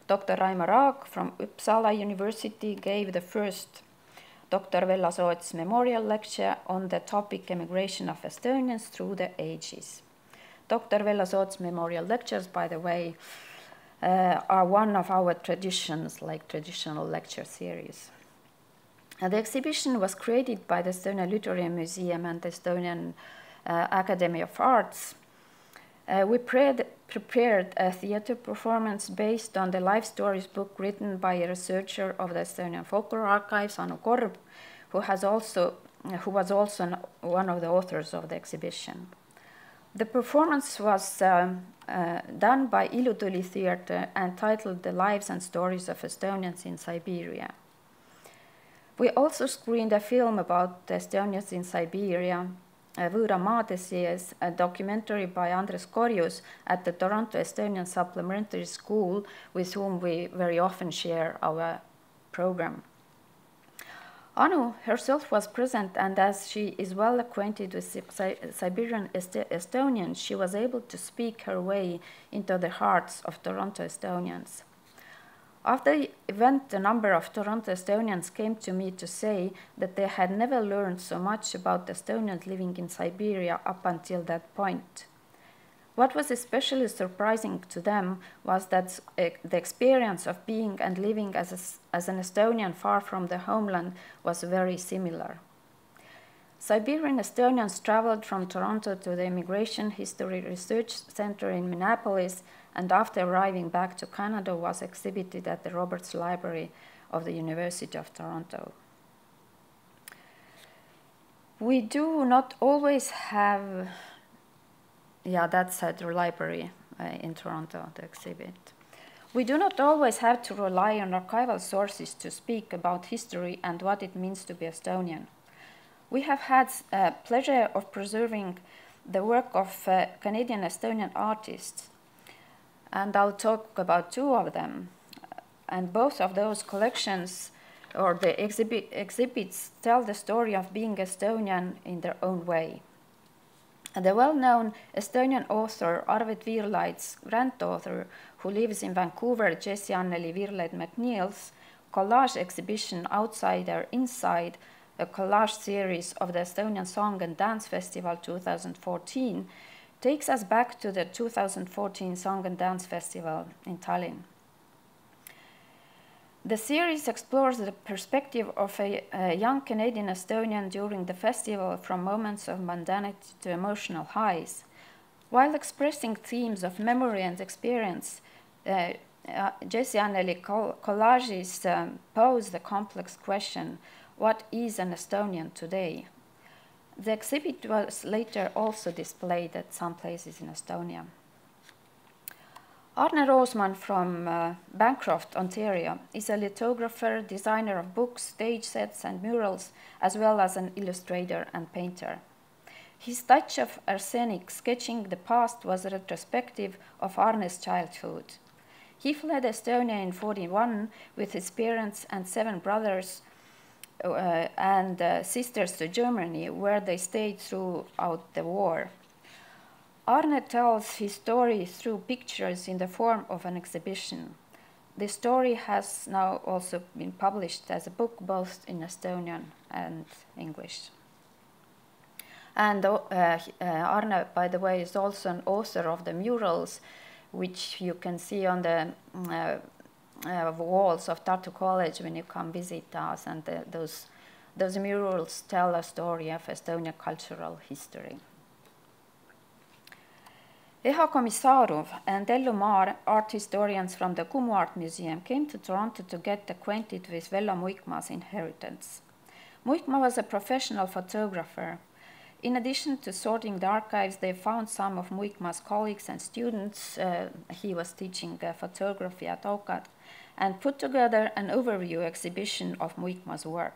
Speaker 10: Dr. Raimar Aag from Uppsala University gave the first Dr. Vello Soots Memorial Lecture on the topic Emigration of Estonians Through the Ages. Dr. Vello Soots Memorial Lectures, by the way, are one of our traditions, like traditional lecture series. The exhibition was created by the Estonian Literary Museum and the Estonian Academy of Arts. We prepared a theater performance based on the life stories book written by a researcher of the Estonian Folklore Archives, Anu Korb, who was also one of the authors of the exhibition. The performance was done by Ilutuli Theatre and titled The Lives and Stories of Estonians in Siberia. We also screened a film about Estonians in Siberia, Võõra maade sees, a documentary by Andres Korjus at the Toronto Estonian Supplementary School, with whom we very often share our program. Anu herself was present, and as she is well acquainted with Siberian Estonians, she was able to speak her way into the hearts of Toronto Estonians. After the event, a number of Toronto Estonians came to me to say that they had never learned so much about Estonians living in Siberia up until that point. What was especially surprising to them was that the experience of being and living as an Estonian far from the homeland was very similar. Siberian Estonians traveled from Toronto to the Immigration History Research Center in Minneapolis, and after arriving back to Canada was exhibited at the Roberts Library of the University of Toronto. We do not always have, that's at the library in Toronto, the exhibit. We do not always have to rely on archival sources to speak about history and what it means to be Estonian. We have had pleasure of preserving the work of Canadian Estonian artists, and I'll talk about 2 of them. And both of those collections, or the exhibits, tell the story of being Estonian in their own way. And the well-known Estonian author Arvet Virlaid's granddaughter, who lives in Vancouver, Jessie Anneli Virlaid-McNeil's collage exhibition Outsider Inside, a collage series of the Estonian Song and Dance Festival 2014, takes us back to the 2014 Song and Dance Festival in Tallinn. The series explores the perspective of a young Canadian Estonian during the festival, from moments of mundanity to emotional highs. While expressing themes of memory and experience, Jessie Anneli collages pose the complex question, what is an Estonian today? The exhibit was later also displayed at some places in Estonia. Arne Roosman from Bancroft, Ontario, is a lithographer, designer of books, stage sets, and murals, as well as an illustrator and painter. His touch of arsenic sketching the past was a retrospective of Arne's childhood. He fled Estonia in 1941 with his parents and 7 brothers and sisters to Germany, where they stayed throughout the war. Arne tells his story through pictures in the form of an exhibition. The story has now also been published as a book, both in Estonian and English. And Arne, by the way, is also an author of the murals, which you can see on the walls of Tartu College when you come visit us. And those murals tell a story of Estonian cultural history. Eha Komissarov and Ellu Maar, art historians from the Kumu Art Museum, came to Toronto to get acquainted with Vello Muikma's inheritance. Muikma was a professional photographer. In addition to sorting the archives, they found some of Muikma's colleagues and students. He was teaching photography at OCAD, and put together an overview exhibition of Muikma's work.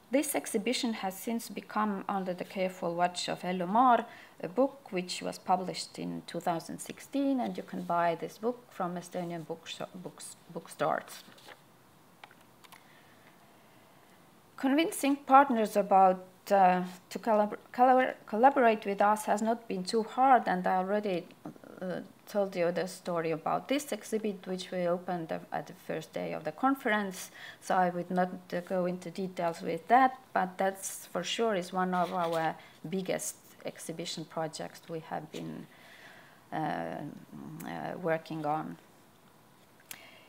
Speaker 10: This exhibition has since become under the careful watch of Ellu Maar, a book which was published in 2016, and you can buy this book from Estonian bookstores. Convincing partners to collaborate with us has not been too hard, and I already told you the story about this exhibit, which we opened at the first day of the conference, so I would not go into details with that, but that's for sure is one of our biggest exhibition projects we have been working on.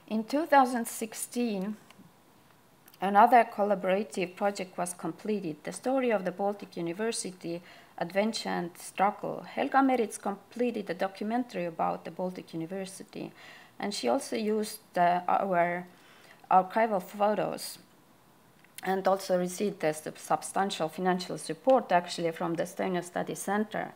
Speaker 10: In 2016, another collaborative project was completed, the story of the Baltic University, Adventure and Struggle. Helga Merits completed a documentary about the Baltic University, and she also used our archival photos and also received a substantial financial support actually from the Estonian Studies Center.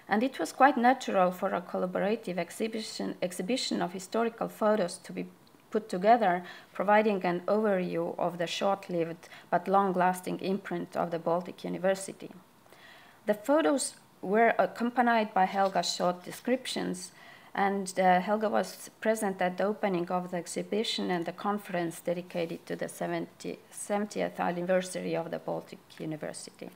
Speaker 10: And it was quite natural for a collaborative exhibition of historical photos to be put together, providing an overview of the short-lived but long-lasting imprint of the Baltic University. The photos were accompanied by Helga's short descriptions, and Helga was present at the opening of the exhibition and the conference dedicated to the 70th anniversary of the Baltic University.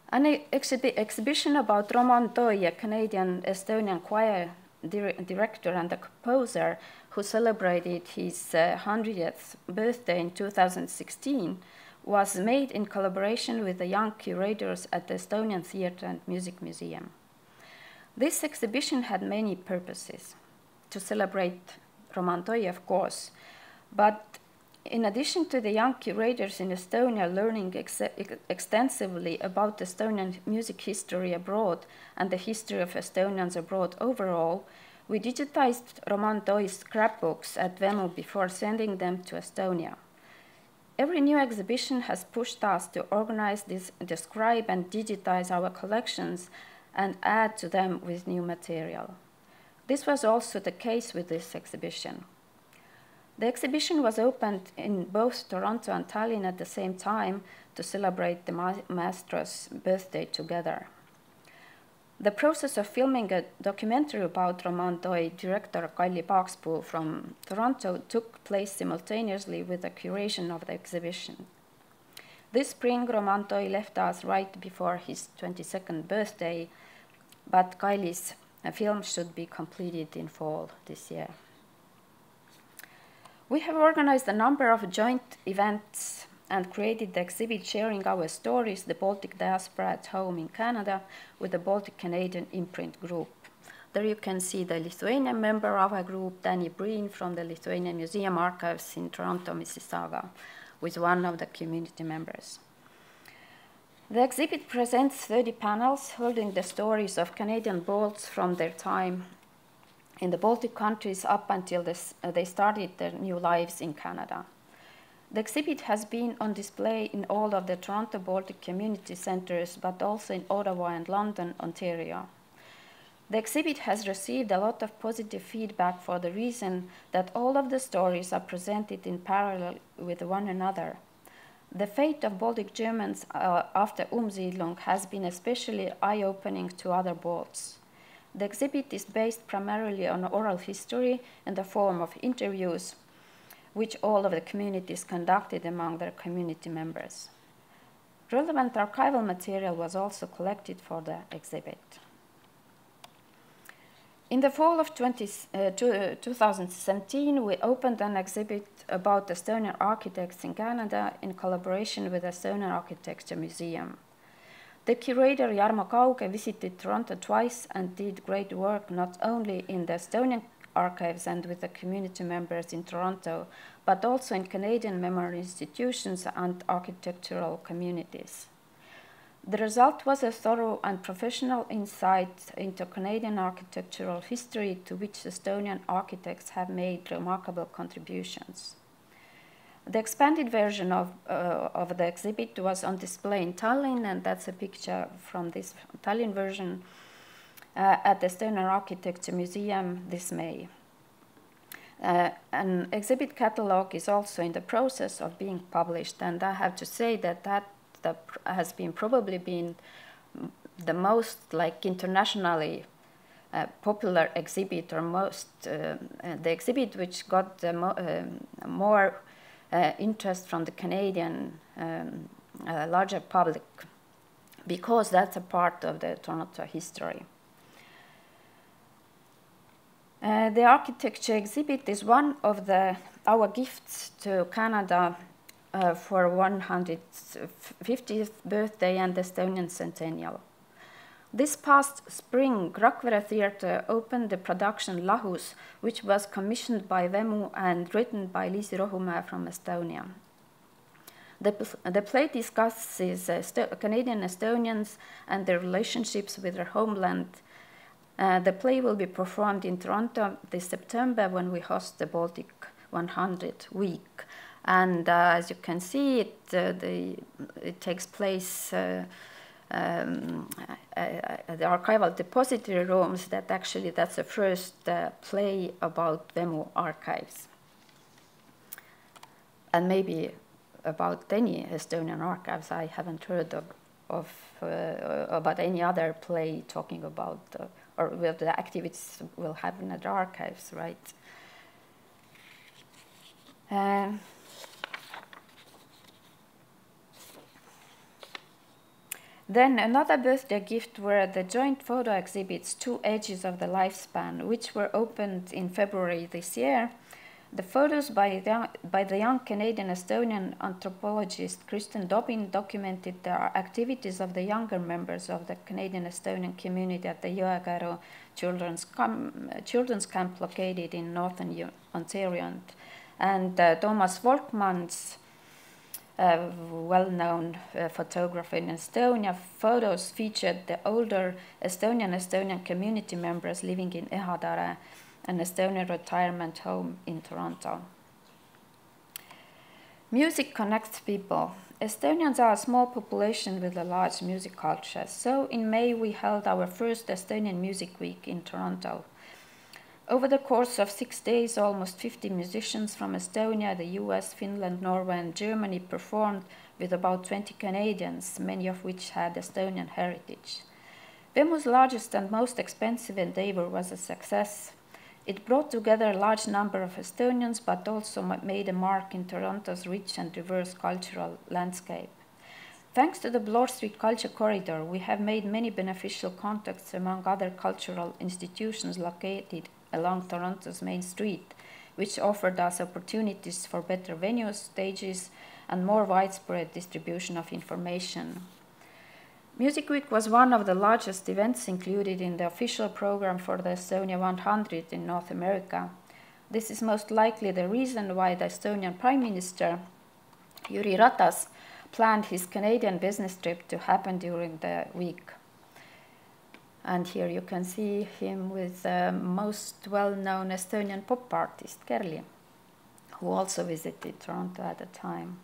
Speaker 10: An exhibition about Roman Toi, a Canadian-Estonian choir director and a composer who celebrated his 100th birthday in 2016, was made in collaboration with the young curators at the Estonian Theatre and Music Museum. This exhibition had many purposes. To celebrate Roman Toi, of course, but in addition to the young curators in Estonia learning extensively about Estonian music history abroad and the history of Estonians abroad overall, we digitized Roman Toi's scrapbooks at Vemu before sending them to Estonia. Every new exhibition has pushed us to organize, describe, and digitize our collections and add to them with new material. This was also the case with this exhibition. The exhibition was opened in both Toronto and Tallinn at the same time to celebrate the maestro's birthday together. The process of filming a documentary about Roman Toi, director Kalli Paakspuu from Toronto, took place simultaneously with the curation of the exhibition. This spring, Roman Toi left us right before his 22nd birthday, but Kalli's film should be completed in fall this year. We have organized a number of joint events and created the exhibit Sharing Our Stories, the Baltic Diaspora at Home in Canada, with the Baltic Canadian Imprint Group. There you can see the Lithuanian member of our group, Danny Breen, from the Lithuanian Museum Archives in Toronto, Mississauga, with one of the community members. The exhibit presents 30 panels holding the stories of Canadian Balts from their time in the Baltic countries up until they started their new lives in Canada. The exhibit has been on display in all of the Toronto Baltic Community Centres, but also in Ottawa and London, Ontario. The exhibit has received a lot of positive feedback for the reason that all of the stories are presented in parallel with one another. The fate of Baltic Germans after Umsiedlung has been especially eye-opening to other Balts. The exhibit is based primarily on oral history in the form of interviews, which all of the communities conducted among their community members. Relevant archival material was also collected for the exhibit. In the fall of 2017, we opened an exhibit about Estonian architects in Canada in collaboration with the Estonian Architecture Museum. The curator Jarmo Kauge visited Toronto twice and did great work not only in the Estonian archives and with the community members in Toronto, but also in Canadian memory institutions and architectural communities. The result was a thorough and professional insight into Canadian architectural history, to which Estonian architects have made remarkable contributions. The expanded version of the exhibit was on display in Tallinn, and that's a picture from this Tallinn version at the Estonian Architecture Museum this May. An exhibit catalogue is also in the process of being published, and I have to say that has probably been the most internationally popular exhibit, or the exhibit which got more interest from the Canadian larger public, because that's a part of the Toronto history. The architecture exhibit is one of our gifts to Canada for 150th birthday and Estonian centennial. This past spring, Rakvere Theatre opened the production Lahus, which was commissioned by Vemu and written by Liisi Rohumäe from Estonia. The play discusses Canadian Estonians and their relationships with their homeland. The play will be performed in Toronto this September when we host the Baltic 100 week. And as you can see, it takes place at the archival depository rooms. That's the first play about Vemu archives. And maybe about any Estonian archives. I haven't heard about any other play talking about or what the activities will happen at the archives, right? Then another birthday gift were the joint photo exhibits, Two Edges of the Lifespan, which were opened in February this year. The photos by the young Canadian-Estonian anthropologist Kristen Dobbin documented the activities of the younger members of the Canadian-Estonian community at the Jõekäru children's camp located in northern Ontario. And Thomas Volkmann's well-known photographer in Estonia, photos featured the older Estonian community members living in Ehadare, an Estonian retirement home in Toronto. Music connects people. Estonians are a small population with a large music culture. So in May we held our first Estonian Music Week in Toronto. Over the course of 6 days, almost 50 musicians from Estonia, the US, Finland, Norway, and Germany performed with about 20 Canadians, many of which had Estonian heritage. Vemu's largest and most expensive endeavor was a success. It brought together a large number of Estonians, but also made a mark in Toronto's rich and diverse cultural landscape. Thanks to the Bloor Street Culture Corridor, we have made many beneficial contacts among other cultural institutions located along Toronto's main street, which offered us opportunities for better venues, stages, and more widespread distribution of information. Music Week was one of the largest events included in the official program for the Estonia 100 in North America. This is most likely the reason why the Estonian Prime Minister, Jüri Ratas, planned his Canadian business trip to happen during the week. And here you can see him with the most well-known Estonian pop artist, Kerli, who also visited Toronto at the time.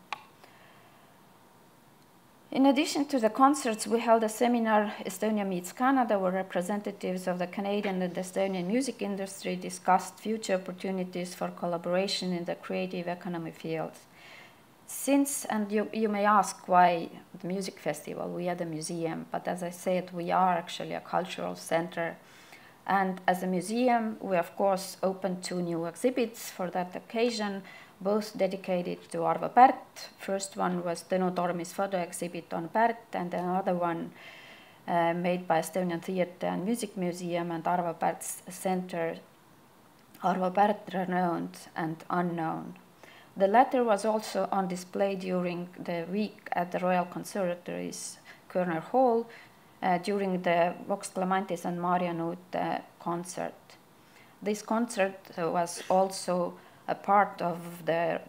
Speaker 10: In addition to the concerts, we held a seminar, Estonia Meets Canada, where representatives of the Canadian and Estonian music industry discussed future opportunities for collaboration in the creative economy field. Since, and you may ask why the music festival, we are the museum, but as I said, we are actually a cultural center. And as a museum, we of course opened 2 new exhibits for that occasion, both dedicated to Arvo Pärt. First one was Tõnu Tormi's photo exhibit on Pärt, and another one made by Estonian Theatre and Music Museum and Arvo Pärt's center, Arvo Pärt Renowned and Unknown. The latter was also on display during the week at the Royal Conservatory's Körner Hall during the Vox Clamantis and Maarja Nuut concert. This concert was also a part of the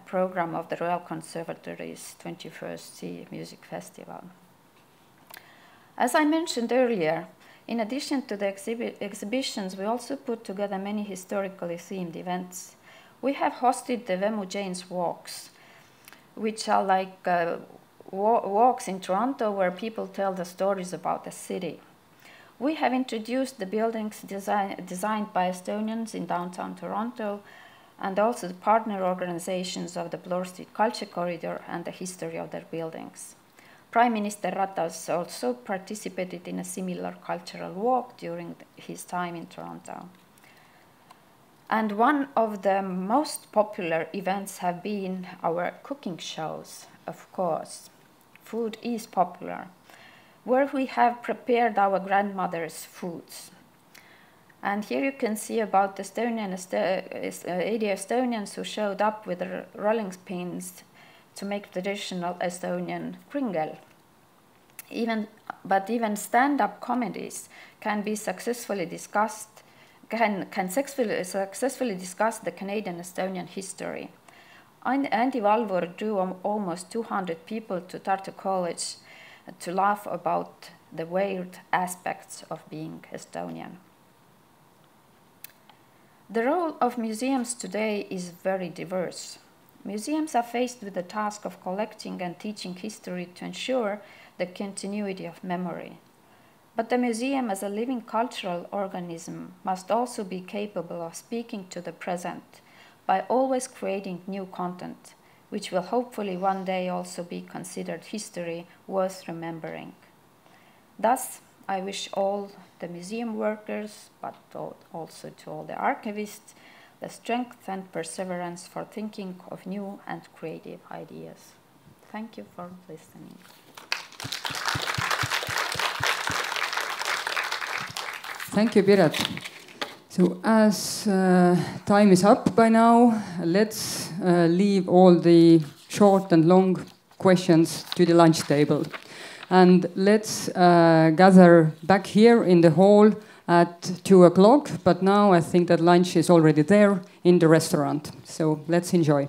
Speaker 10: program of the Royal Conservatory's 21st Music Festival. As I mentioned earlier, in addition to the exhibitions, we also put together many historically themed events. We have hosted the Vemu Jane's Walks, which are like walks in Toronto where people tell the stories about the city. We have introduced the buildings designed by Estonians in downtown Toronto, and also the partner organizations of the Bloor Street Culture Corridor and the history of their buildings. Prime Minister Ratas also participated in a similar cultural walk during his time in Toronto. And one of the most popular events have been our cooking shows, of course. Food is popular, where we have prepared our grandmother's foods. And here you can see about 80 Estonians who showed up with their rolling pins to make traditional Estonian kringel. But even stand-up comedies can be successfully discussed, can successfully discuss the Canadian-Estonian history. Andy Valvur drew almost 200 people to Tartu College to laugh about the weird aspects of being Estonian. The role of museums today is very diverse. Museums are faced with the task of collecting and teaching history to ensure the continuity of memory. But the museum as a living cultural organism must also be capable of speaking to the present by always creating new content, which will hopefully one day also be considered history worth remembering. Thus, I wish all the museum workers, but also to all the archivists, the strength and perseverance for thinking of new and creative ideas. Thank you for listening.
Speaker 1: Thank you, Piret. So as time is up by now, let's leave all the short and long questions to the lunch table. And let's gather back here in the hall at 2 o'clock. But now I think that lunch is already there in the restaurant. So let's enjoy.